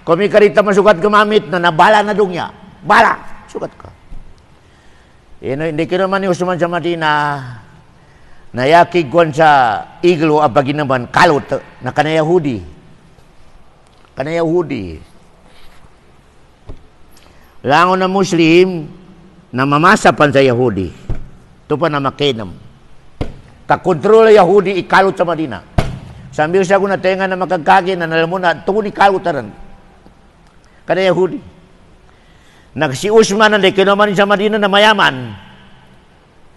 Kung may karita masukat gamamit na nabala na dungya. Bala, sukat ka. Hindi ka naman ni Usman sa Madina. Nayakigwan sa iglo abagin naman kalot na kana Yahudi. Kana Yahudi. Langon na Muslim na mamasapan sa Yahudi. Ito pa na makinam. Kakontrol Yahudi ikalot sa Madina. Sambil siya ko natenga na makagkagin na nalam mo na tungkol ikalot taran. Kada Yahudi. Si Usman na kinuman sa Madina na mayaman.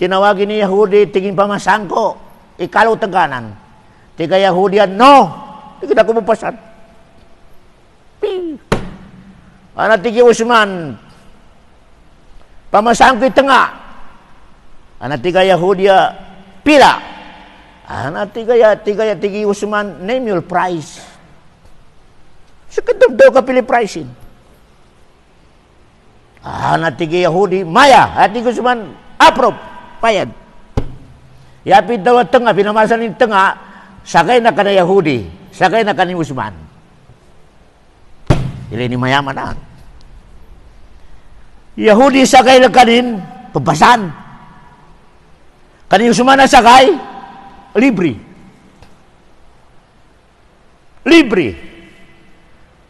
tinawagin ni Yahudi tingin pamasangko ikalau teganan tiga Yahudian no tidak kumupasan anak tiga Utsman pamasangko tengah anak tiga Yahudia pila anak tiga Utsman name your price sekedap daw kapili pricing anak tiga Yahudi maya tiga Utsman approve payad. Yapit daw tengah pinamasan ni tengah sakay na kana Yahudi, sakay na kani Utsman. Ini mayaman na. Yahudi sakay na kanin pabasan. Kani Utsman na sakay libre. Libre.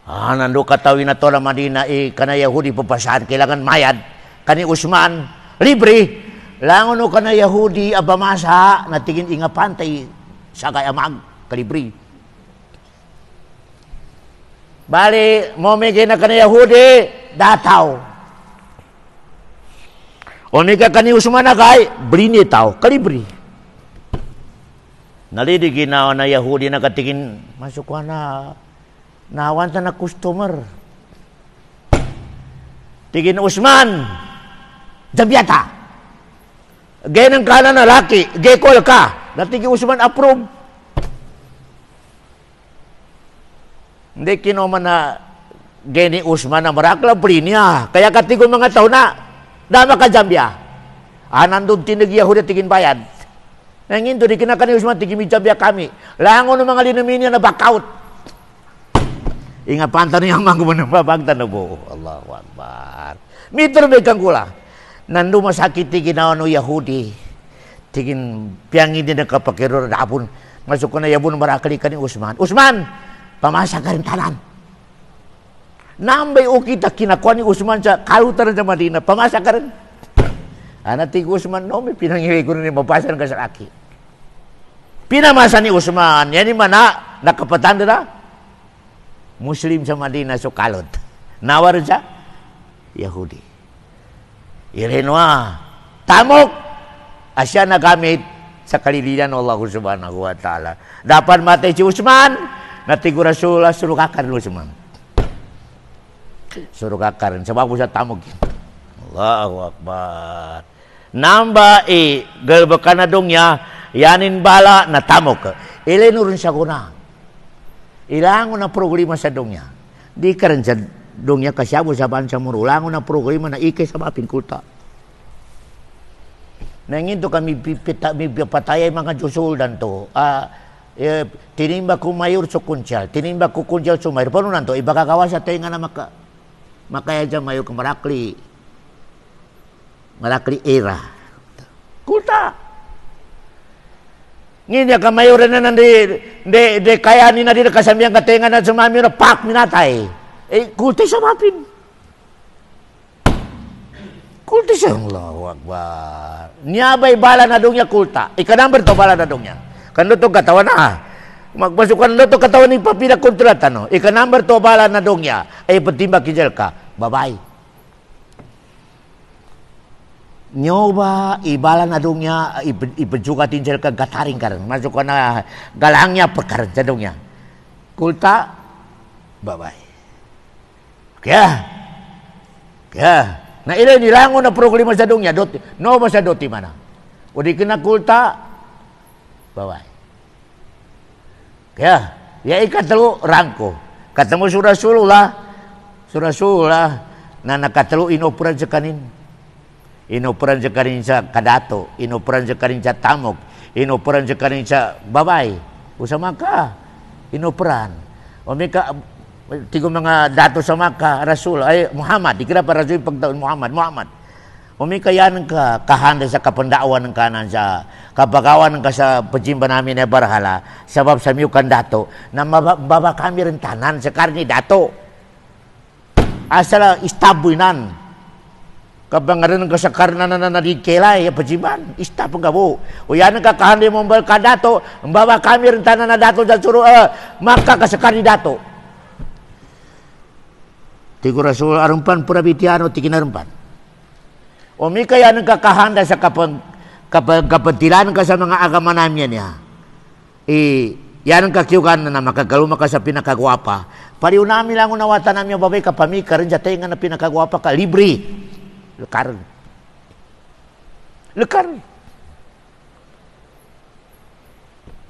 Nando katawin na to na Madina kana Yahudi pabasan kailangan mayad. Kani Utsman libre. Langon ka na Yahudi abamasa na tingin inga pantay sakay amag kalibri. Bali momege na ka na Yahudi dataw. Oni ka kani Utsman na kay brini taw kalibri. Nalidi ginawa na Yahudi na katingin masuk ka na nawan ta na customer. Tingin Utsman Jabyata. Gaya ng kanan na laki, gay call ka. Natigi Utsman approve. Hindi kinoman na gay ni Utsman na marakla niya. Kaya katigon mga tao na, dama ka Jambya. Nandun tinag Yahudi tigin bayad. Nangin doon, di kinaka ni Utsman, tigin mi Jambya kami. Langon ng mga linumin na backout. Inga pantan niya mga gumanang po. Allahu Akbar. Mitro may kang kula. Nandu masakit ginawa no Yahudi tigin piangin din kapakiro dapun masuk na yabun marakali ka ni Utsman pamasa ka rin tanan nambay o kita kinakuha ni Utsman sa kalutan sa Madina pamasa ka rin anak tiga Utsman no may pinangiwi ko rin mapasan ka sa laki pinamasa ni Utsman yan mana nakapatanda na Muslim sa Madina so kalot nawar sa Yahudi Irenwa, tamok asya nagamit sa kalilian Allah Subhanahu wa Ta'ala. Dapat matay si Utsman, natigo Rasulullah suruh kakar Utsman. Suruh kakar, sebab sa tamok. Allahu Akbar. Namba galbakan na dongya, yanin bala na tamok. Ilenurun siya kuna. Ilango na problema sa dongya. Di karan sa dongnya kasyabo sa bansa murulango na programa na ikay sa mapin kulta. Nangin to kami patayay mga Josuldan to. Tinimba ko mayor so kunsyal, tinimba ko kunsyal so mayor. Paano nanto? Ibagagawa sa tayo nga na makaya dyan mayor kang marakli era. Kulta. Ngayon ka mayor na de kaya ni na din kasamiyang katenga na sumami na pak minatay. Kulti sa mapin. Kulti sa Allahu Akbar. Niyabay bala na dong niya kulta. Ikanamber to bala na dong niya. Kano to katawan na. Magpasukan na to katawan ni papila kontrata no. Ikanamber to bala na dong niya. Ay patimbak kijel ka. Babay. Nyoba ibala na dong niya. Ipajukatin sel ka gataring karan. Masuk ka na galangnya pekaran sa dong niya. Kulta. Babay. Kaya na ilay nilango na problema sa dongya doti no sa doti mana udi kena kulta bawai kaya ya ikatelu rangko ketemu Rasulullah na nakatelu inoperan sekanin sa kadato inoperan sekanin sa tamok inoperan sekanin sa babay usama ka inoperan o mika tigo mga dato sa Makkah, Rasul, ay Muhammad, dikira pa Rasul pagtaon Muhammad. Umikayan ka kahanda sa kapandaawan ng kanan sa kapagawan ng ka sa pajimba namin na barhala, sabab sa miyukan dato, na mababa kami rin tanan sa karni dato. Asala istaboy nan. Kabangaran ka sa karna na nadikilay, pajimban, istapong gabo. O yan ang kakahanda mo ka dato, mababa kami rin tanan na dato sa suru, maka ka sa karni dato. Tigo Rasul arumpan pura bitiano tikin arumpan. Omi kaya nang kakahanda sa kapatilan ka sa mga agama namin niya. Yan ang kakyugan na makagaluma ka sa pinakagwapa. Pariw namin lang unawatan namin yung babay kapamika rin dyan nga na pinakagwapa ka. Libre. Lekar.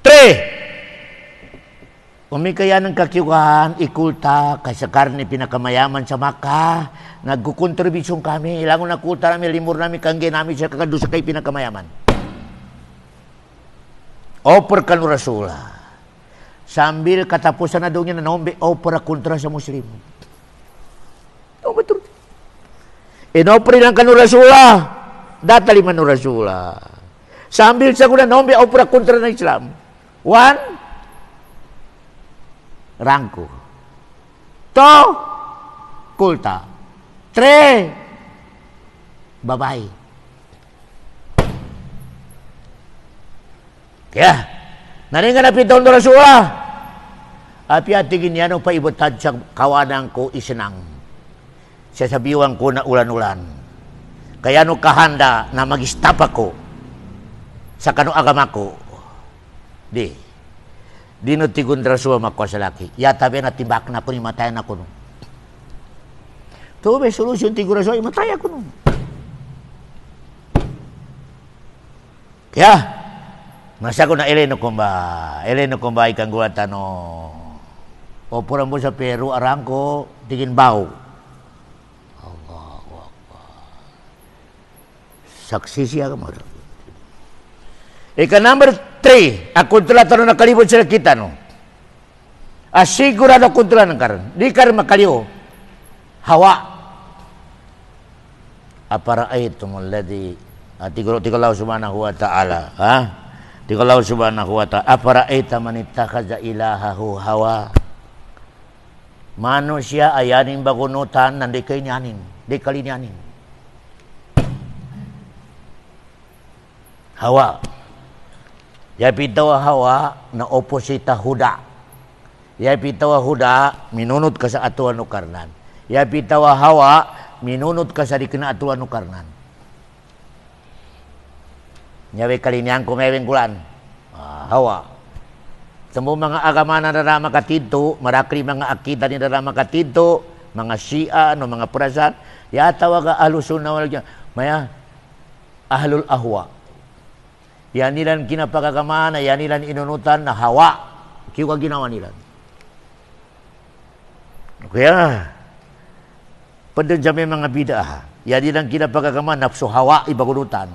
Tre. Umikaya ng kakyugan, ikulta, kasi karne pinakamayaman sa Maka. Nagkukontribusyon kami. Ilangon na kulta namin, limur namin, kangge namin siya kakadusa kay pinakamayaman. Oper kan Rasula. Sambil katapusan na doon niya na naombe, opera kontra sa Muslim. Oh, betul. Inopera lang kan Rasula. Datali man Rasula. Sambil sa kuna naombe, opera kontra na Islam. One, rangko. To, kulta. Tre, babae. Kaya, naringan na pitong do Rasulullah. Api atigin yan ang paibutad sa kawanang ko isinang. Sasabiwan ko na ulan-ulan. Kaya no kahanda na mag-stop ako sa kano agama ko. Di no tigun Rasulullah makwa sa laki. Yata ba natimbak na ko ni matayan ako no. Ito ba solusyon tigun Rasulullah, matay ako no. Kaya, masa ko na Eleno kumba ikang gulatan no. O purang mo sa Peru, arangko, tingin baw. Allahu Akbar. Saksi siya ka mo. Number 3, ako tula tanong nakalibot sila kita no. Asigurado ko tula ng karon. Di karon makaliw. Hawa. Aparaitum alladhi Tigalaw subhanahu wa ta'ala. Tigalaw subhanahu wa ta'ala. Aparaita man ittakhadha ilahahu hawa. Manusia ayanin bagunutan nan di kalinyanin. Hawa. Yapitawa hawa na oposita huda. Yapitawa huda minunut ka sa atuan no karnan. Yapitawa hawa minunut ka sa dikena atuan no karnan. Nyawe kalinyan ko meweng kulan. Hawa. Semua mga agama na narama katito, marakri mga akita ni narama katito, mga Shia, no mga Prasad, yatawa ka alusunna wal maya ahlul ahwa. Yan nilan kinapagagamana, yan nilan inunutan na hawa. Kiwa ginawa nilan. Kaya, pada jami mga bidah, yan nilan kinapagagamana, nafsu hawa, ibagunutan.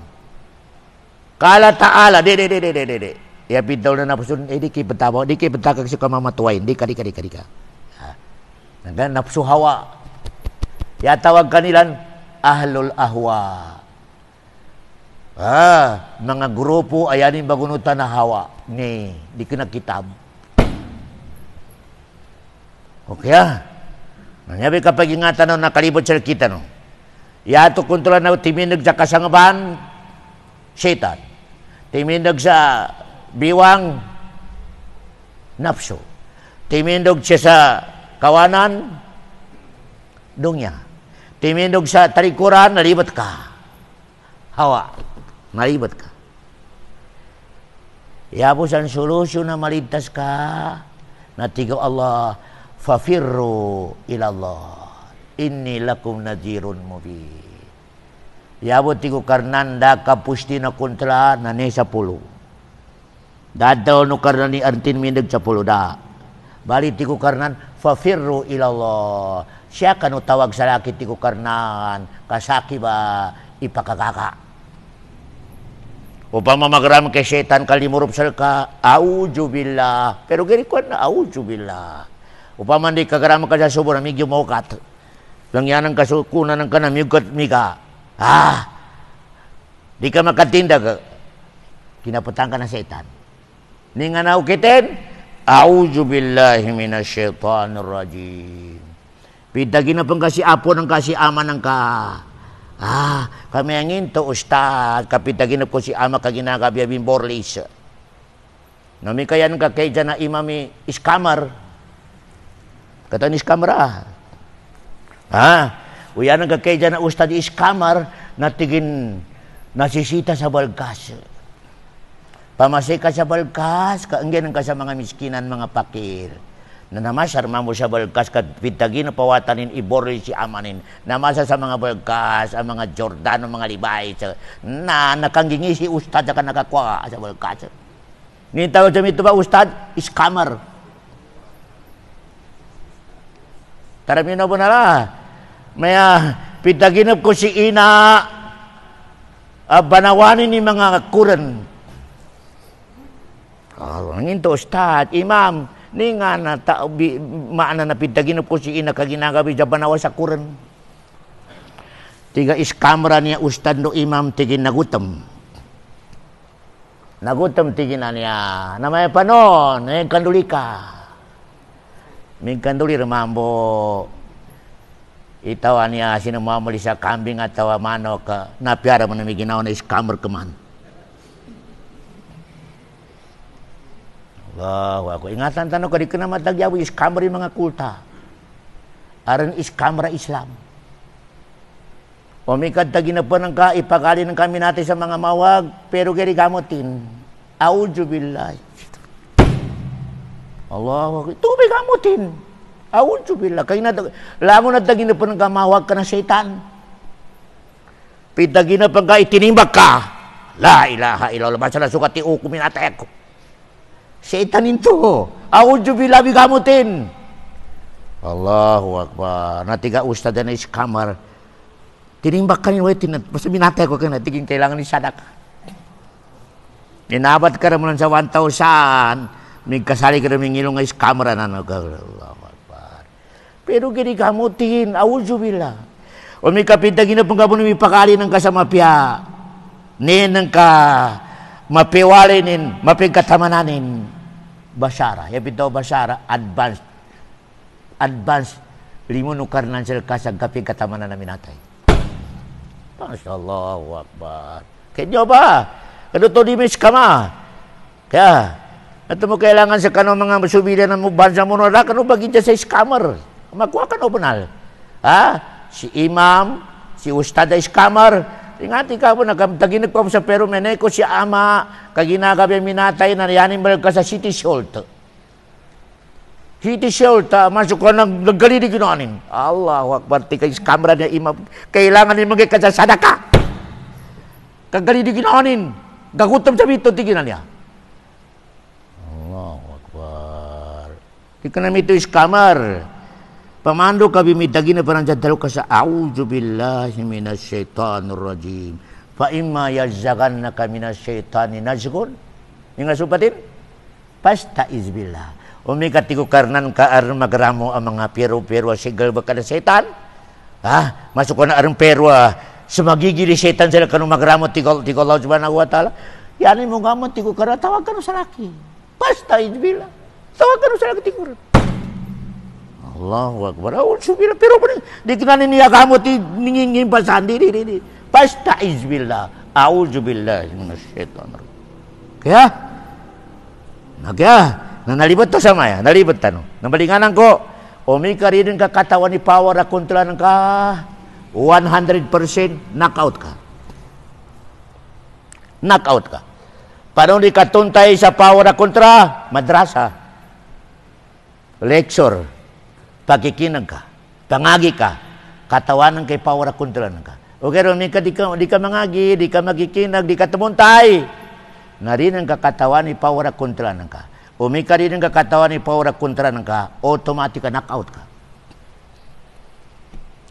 Kala ta'ala, de. Ya pintaw na napsun, di kay betawa, di kay betakag si kamamatuwain, di ka. Nagdan nafsu hawa. Ya tawag kanilan, ahlul ahwa. Mga grupo ayanin bagunutan na hawa. Di kinakitab. Okay Nanyabi kapag ingatan no, nakalibot sa kita no. Yato kontrolan na timinag sa kasangaban, syaitan. Timinag sa biwang, nafsu. Timinag siya sa kawanan, dunya. Timinag sa talikuran, nalibat ka. Hawa, nalibat ka. Yapos ang solusyon na maligtas ka, natigaw Allah, fafirru ilallah. Inni lakum nadhirun mubin. Yabot tigo karnanda kapusti na kontra na ne 10. Dadaw no karnan ni artin mindag 10 da. Bali tigo karnan fafirru ilallah. Siya kanu tawag sa laki tigo karnan kasaki ba ipakagaka. Upama magaram kay setan kalimurup salka auzubillah. Pero gari ko na auzubillah. Upama di kagaram ka sa subur mi gimokat. Langyanan kasukunan ng kanam yugat mika. Di ka makatindag, kinaputang ka ng setan. Ni nga naukitin, auzubillahi minasyaitanir rajim. Pidagin na pang kasi apo ng kasi ama ng ka. Kami ang into, ustad, kapitagin na po si ama kaginagabi abing borlis. Namikayan ka kay dyan na imami iskamar. Kata ni iskamar Uyan ang kakay dyan na ustad iskamar na tigin nasisita sa balkas. Pamasay ka sa balkas, kaangginan ka sa mga miskinan, mga pakir. Na namasar mo sa balkas, pitagin na pawatanin, iboril si amanin. Namasa sa mga balkas, ang mga Jordan, ang mga libay, na nakanggingi si ustad ka nakakuha sa balkas. Nitawag sa ito ba, ustad? Scammer. Taramin na po na la. Maya, pitaginap ko si ina, banawanin ni mga kuran. Angin to, ustad, imam, ni nga na maana na pitaginap ko si ina, kaginagabi sa banawa sa kuran. Tiga iskamra niya, ustad no imam, tigin nagutam. Nagutam tigin na niya. Namaya pa noon, kanduli ka. May kanduli ramambo itawa niya sinumamuli sa kambing at tawa manok napiara mo na may ginawa na scammer ka man. Wow, ako ingatan tanong ka di ka na matagyaw scammer yung mga kulta. Aran scammer Islam. O may kadtagin na po ng ipagali ng kami natin sa mga mawag pero gari gamutin. A'udzubillah. Allah, tubig gamutin. A'udzubillah. Kaya lamo na tagin na po ng kamawag ka ng syaitan. Pitagin na pang ka, itinimbag ka. La ilaha illallah. Basta na sukat iukumin at ako. Syaitanin to. A'udzubillah, bigamutin. Allahu Akbar. Natiga ustad na iskamar. Tinimbag ka niya. Basta binatay ko ka na. Tiging kailangan ni sadak. Ninabat ka naman sa 1,000. May kasali ka namin ngilong nga kamera na Allahu Akbar. Pero gini gamutin, a'udzubillah. O may kapitagin na pong kabunong ipakali ng kasamapya. Ninang ka, mapiwalinin, mapigkatamananin. Basara, yapito basara, advance, limunukar ng silkasag kapigkatamanan namin natay. Allahu Akbar. Kaya ba? Kano to di mis ka ma? Kaya, at mo kailangan sa kanong mga subilan ng bansa mo na kano bagin sa scammer. Makuha ka no bunal. Ha? Si imam, si ustad ay scammer. Ingati ka po, nagtaginag pa sa pero menay ko si ama, kaginagabi minatay na yanin balik ka sa City Salt. City Salt, masuk ka naggalidi ginoanin. Allahu Akbar, tika scammer niya imam. Kailangan din magiging ka sa sadaka. Kagalidi ginoanin. Gagutom sa bito, tiginan niya. Di ka namin ito iskamar. Pamando ka bimitagi na parang dalo ka sa a'udzubillahi minasyaitanir rajim. Fa imma yazagannaka minasyaitani nazgun. Yung asupatin? Pastaiz billah. Umikatigo karnan ka aron magramo ang mga pero sigal ba ka na setan? Ha? Masuk ka na aron pero sumagigili setan sila kanong magramo tigo Allah subhanahu wa ta'ala. Yanin mo gamot tigo karna tawag ka no sa laki. Pastaiz billah. Tawag ka no sa laki tigo. Allahu Akbar. A'udzubillah. Pero di kinanin niya gamot ningingin pa sandi. Pastaiz billah. A'udzubillah minasyaitanir rajim. Kaya nanalibot to sa maya. Nalibot tano. Namalinganan ko. Umika rin ka katawan ni power na kontra ng ka 100% knockout ka. Knockout ka. Paano di katuntay sa power na kontra? Madrasa. Lecture. Pagkikinag ka. Pangagi ka. Katawanan kay power na kontra ng ka. Okay, Romika, di ka mangagi, di ka magikinag, di ka tumuntay. Narin ang kakatawan ni power na kontra ng ka. Umika rin ang kakatawan ni power na kontra ng ka, automatic ka, knockout ka.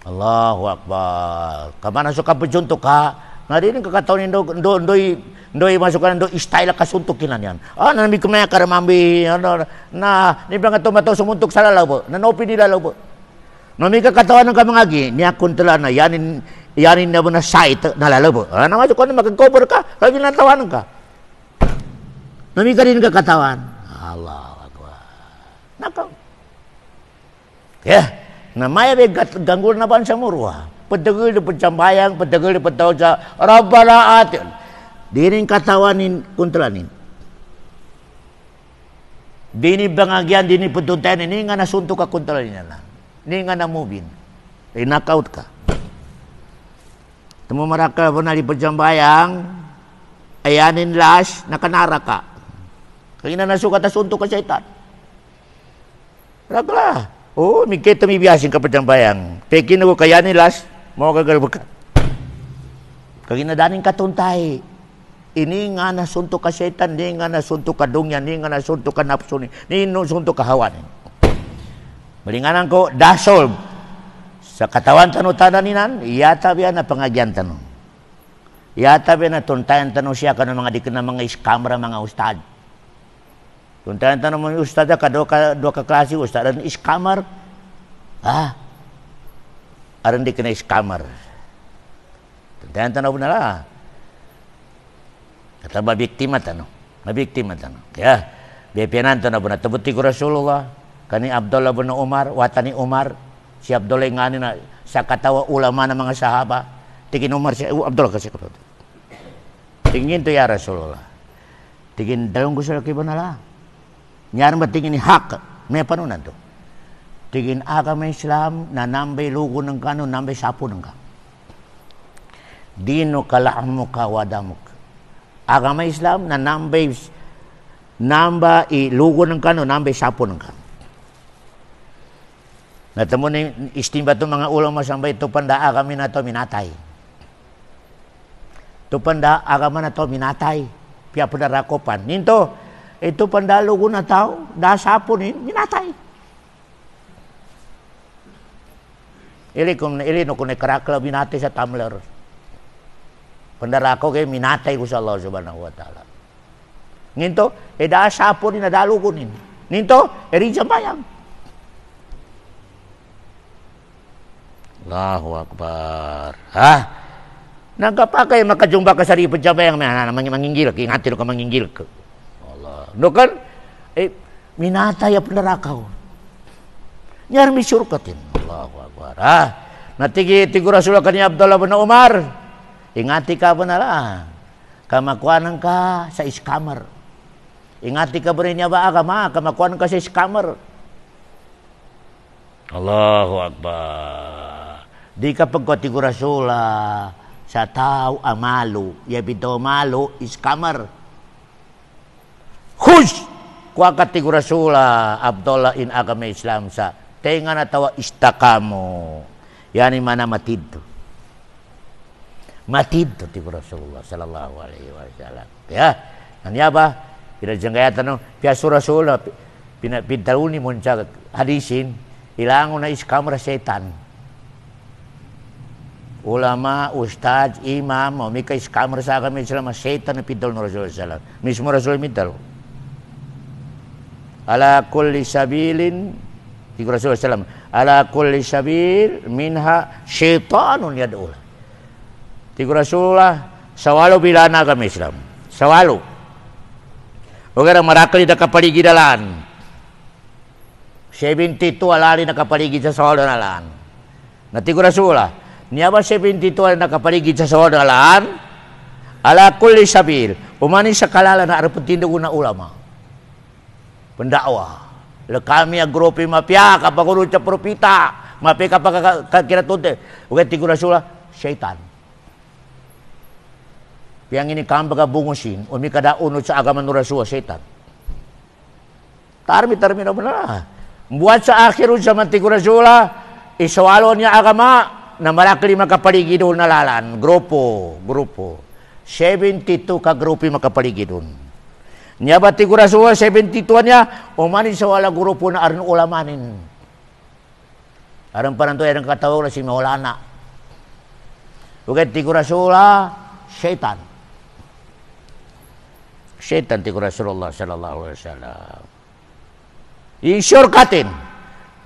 Allahu Akbar. Kamana so kapujunto ka, narin ang kakatawan ni ndoy masukan ndo style ka suntukin yan. Nami kumaya karamambi na nibang tomato sumuntok sa lalaw. Nanopi nila lalaw. Nami kakatawan ng kamangagi, niya kontra na yanin na mo na site na lalaw. Naman ko na mag-cover ka, kaya ginatawanan ka. Nami ka rin kakatawan. Allahu Akbar. Nakaw. Kaya, namaya ganggol na ba sa murwa? Padagol na pagsambayang, padagol na pagtawag sa Rabbana atin. Di rin katawanin kontranin. Di ni bangagyan, di ni putuntayan, hindi nga nasunto ka kontranin na lang. Hindi nga namubin. Knockout ka. Temu mereka pernah di pejambayang, ayanin las, nakanaraka. Kaya nasuka tas untuk ke syaitan. Raglah. Oh, mikir temi biasin ka pejambayang. Pekin ako kayanin las, mau kagalbaka. Kaya daning katuntay. Ini nga nasuntok ka syaitan, ini nga nasuntok ka dungyan, ini nga nasuntok ka nafsu, ini nasuntok ka hawan. Malinganan ko, dasol. Sa katawan tanong tananinan, iyata biya na pangagyan tanong. Iyata biya na tuntayan tanong siya ka ng mga dikin na mga iskamera, mga ustad. Tuntayan tanong mga ustad, dua ka klase ustad, aran iskamer. Aran dikin na iskamer. Tuntayan tanong na lang. Kata mabiktima tanong. Mabiktima tanong. Ya, biyapianan tanong na tabuti ko Rasulullah, kani Abdullah bin Umar, watani Umar, si Abdullah nga na sa katawa ulama ng mga sahaba. Tingin Umar siya, Abdullah kasi ko. Tingin to ya Rasulullah. Tingin dalong gusto laki ba nala? Nyaran ba tingin ni hak? May panunan to. Tingin agama Islam na nambay lugo ng kano, nambay sapo ng ka. Dino kalahmo ka wadamok. Agama Islam na nambay lugo ng kano, nambay sapo ng ka. Natamo na istimba ito mga ulama sambay, ito panda agami na ito minatay. Ito panda agama na ito minatay. Pia padarakopan. Ninto, ito panda lugo na tao, dasapon minatay. Ili no kung nakarakla minatay sa Tumblr. Pandarako kay minatay ko sa Allah subhanahu wa ta'ala. Ninto, dasapon nadalugo nin. Ninto, rinjambayang. Allahu Akbar. Nagkapakay makajumba ka sa ripod siya ba yung manginggil ka, ingati ka manginggil ka. Allah. No kan? Minatay ang narakaw. Nyar misur ka tin. Allahu Akbar. Natigi-tigo Rasulullah kanya Abdullah bin Umar. Ingati ka ba na lang? Kamakuanan ka sa iskamer. Ingati ka ba rin niya ba agama? Kamakuanan ka sa iskamer. Allahu Akbar. Di ka pagkatigo Rasulullah sa tao amalu. Yabito amalu iskamer. Khush! Kuha katigo Rasulullah Abdullah in agama Islam sa tenga na tawa istakamo. Yani mana matid. Matid to tigo Rasulullah sallallahu alaihi wasallam. Ya, nanya ba? Pinajanggayatan no, piaso Rasulullah pintaluni mo sa hadisin, ilangon na iskamera setan. Ulama, ustad, imam, may ka iskamera sa kami sila setan na pintal no Rasulullah sallallahu alaihi wasallam. Mismo Rasul pintal. Ala kulli sabilin tigo Rasulullah sallallahu alaihi wasallam. Ala kulli sabil minha syaitanun yad'u. Tigo Rasulullah, sawalo bilana kami Islam. Sawalo. Huwag marakali na kapaligidalan. 72 alali na kapaligid sa sawalo na laan. Na tigo Rasulullah, niya ba 72 alali na kapaligid sa sawalo na laan? Ala kulli sabil. Umani sa kalala na araputindog na ulama. Pendakwa. Kami ang grupo mafia, kapag urut sa propita, mafia kapag kakiratunte. Huwag tigo Rasulullah, syaitan. Yang ini kambaga bungusin, umi kada unod sa agama ng Rasulullah, syaitan. Tarmi na benar. Buat sa akhirun sa mantigo Rasulullah, isawalo niya agama na marakli makapaligidon na lalan. Grupo. 72 ka grupo makapaligidon. Niya ba tigo Rasulullah, 72 niya, umani sa wala grupo na arin ulamanin. Aran pa nanto yan ang katawag na si Maulana. Huwag tigo Rasulullah, syaitan. Syaitan tigo Rasulullah sallallahu alaihi wasallam. Isyurkatin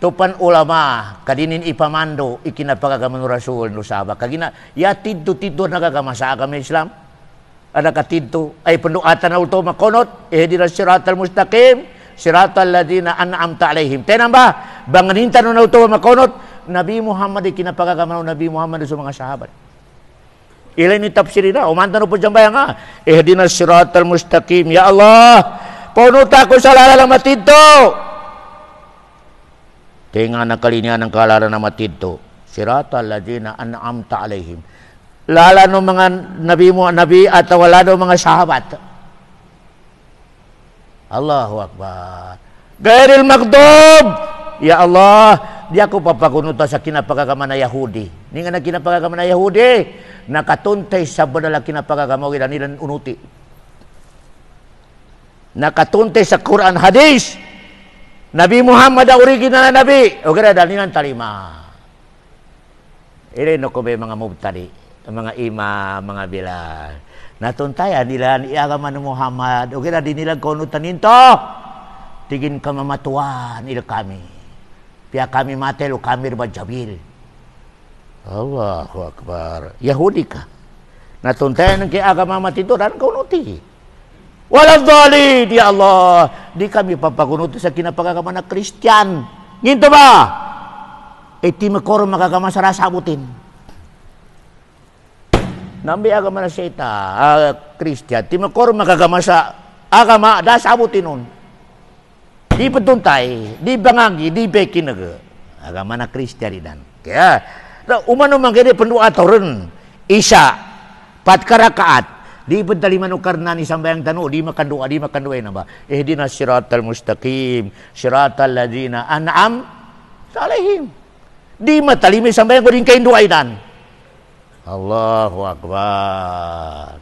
tupan ulama kadinin ipamando ikinapagagaman ng Rasul no saba kagina ya tidto nagagama sa agama Islam ada katidto ay penduatan na ulto makonot ihdinas siratal mustaqim siratal ladina an'amta alaihim tenan ba banganintan na ulto makonot Nabi Muhammad ikinapagagaman ng Nabi Muhammad sa mga sahabat. Ilay ni tafsirin na, umantan po dyan ba yan nga? Ihdinas siratal mustaqim. Ya Allah, punuta ko sa lalalang matidto. Tinga na kalinya ng kalala na matidto. Siratal ladina an'amta alaihim. lala no mga nabi at wala no mga sahabat. Allahu Akbar. Gairil magdub. Ya Allah, di ako papakunuta sa kinapagagama na Yahudi. Ni nga na kinapagagama na Yahudi, nakatuntay sa banala kinapagagama nilang unuti. Nakatuntay sa Quran hadis. Nabi Muhammad ang original na nabi. O gana dahil nilang talima. Ilino ko ba mga mubtadi, mga imam, mga bilal. Natuntayan nila ni agama ni Muhammad. O gana din nilang kunutan nito. Tigin ka mamatuan ila kami. Pia kami matel o kami berjabil. Allahu Akbar. Yahudi ka. Natuntayan ng kaya agama matito dan kunuti. Walang dhalin, ya Allah. Di kami papakunuti sa kinapagagama na Kristiyan. Nginto ba? Ti makoro magagama sa rasabutin. Nambi agama na siya Kristiyan. Ti makoro magagama sa agama da sabutin nun. Di petuntay, di bangangi, di bekinaga. Agama na Kristiyan dan. Kaya, umano manggini pendua turun. Isya, 4 karakaat. Di bedali manukar nani sambayang tanu, di makan doa na ba? Ihdinas siratal mustaqim, siratal ladzina an'am alaihim. Di matalimi sambayang ko din kain doa dan. Allahu Akbar.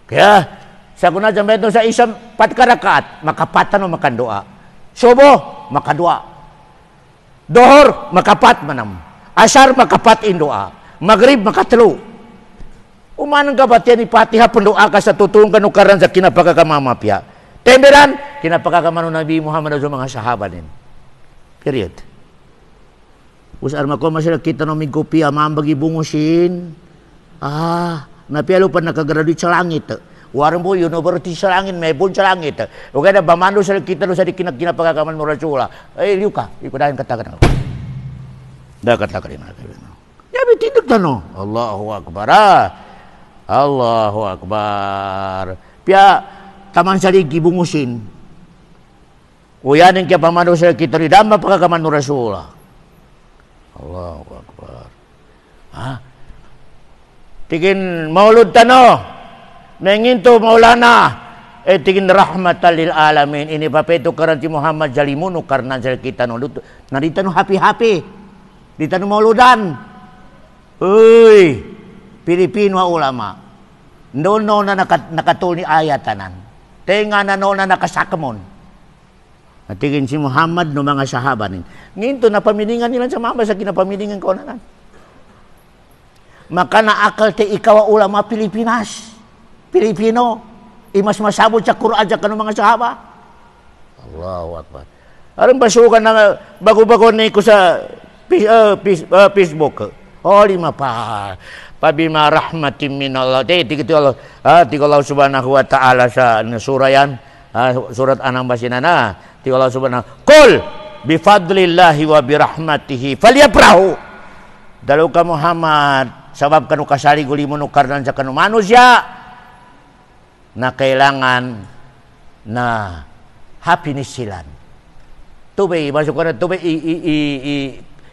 Kaya, sa kuna sambayang to sa isang 4 karakaat, makapatan o makan doa. Subo, makadua. Dohor, makapat manam. Asar, makapat indoa. Maghrib, makatlo. Umanang kabatian ni Fatiha pendoa ka sa tutulong kanukaran sa kinapagkakamamapya. Temberan, kinapagkakamano Nabi Muhammad sa mga sahabanin. Period. Usar mako masila kita no migupi amang bagi bungusin. Napialo pa nakagraduate sa langit. Warang po, university sa langit, may bun sa langit. O kaya na, bamando sa kita no sa kinapagkakaman mo rasula. Ay, liw ka. Ipadahin katakan ako. Katakan ako. Yabi, tindag na no. Allahu Akbar. Allahu Akbar. Pia, taman sa ligi bungusin. O yan yung kaya bamando sa kita rin. Dama pagkakaman mo rasula. Allahu Akbar. Tigin, maulod ta no. Menginto Maulana tingin rahmatan lil alamin ini papeto karanti Muhammad jalimuno karena jal kita no narita no happy dita no mauludan uy Pilipino ulama no na nakatul ni ayatanan tenga na no na nakasakamon natigin si Muhammad no mga sahabanin nginto na pamilingan nila sa mama sa kinapamilingan ko na maka naakal te ikaw ulama Pilipino, imas masabot sa Quran sa kanong mga sahaba. Allahu Akbar. Aram basukan na bago-bago na ko sa Facebook. Lima pa. Pabima rahmatin minallah. Tigito Allah. Tiga Allah subhanahu wa ta'ala sa surah yan. Surat 6 basin na. Tiga Allah subhanahu. Qul bifadlillahi wa birahmatihi falyaprahu. Dalo ka Muhammad. Sabab kanu kasari guli mo nukarnan sa kanu manusia. Na kailangan na happiness sila. Tubay, masuk ka na tubay,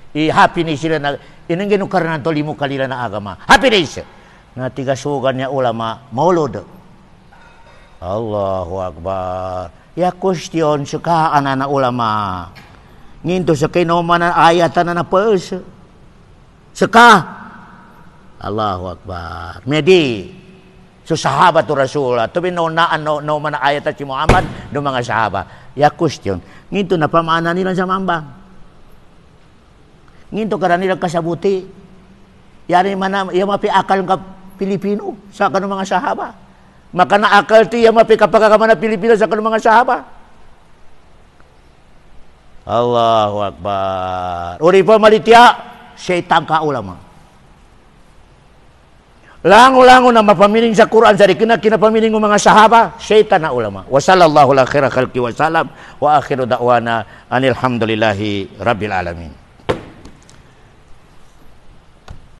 happiness sila na, inang ginukaran na to, limo kalila na agama. Happiness! Na tigasugan niya ulama, maulod. Allahu Akbar. Ya question, sukaan na ulama. Nginto sa kinoma na ayatan na napos. Saka. Allahu Akbar. Medi. So sahabat tu Rasulullah. Tapi no mana ayat si Muhammad do mga sahabat. Ya question. Nginto na pamana nila sa mambang. Nginto kada nila kasabuti. Yari mana ya mapi akal ka Pilipino sa kanong mga sahaba. Maka na akal ti ya mapi kapagakaman na Pilipino sa kanong mga sahaba. Allahu Akbar. Uri pa malitya, syaitan ka ulama. Lango-lango na mapamiling sa Quran sa kinapamiling ng mga sahaba, syaitan na ulama. Wa sallallahu ala khaira khalqi wa salam wa akhiru da'wana anil hamdulillahi rabbil alamin.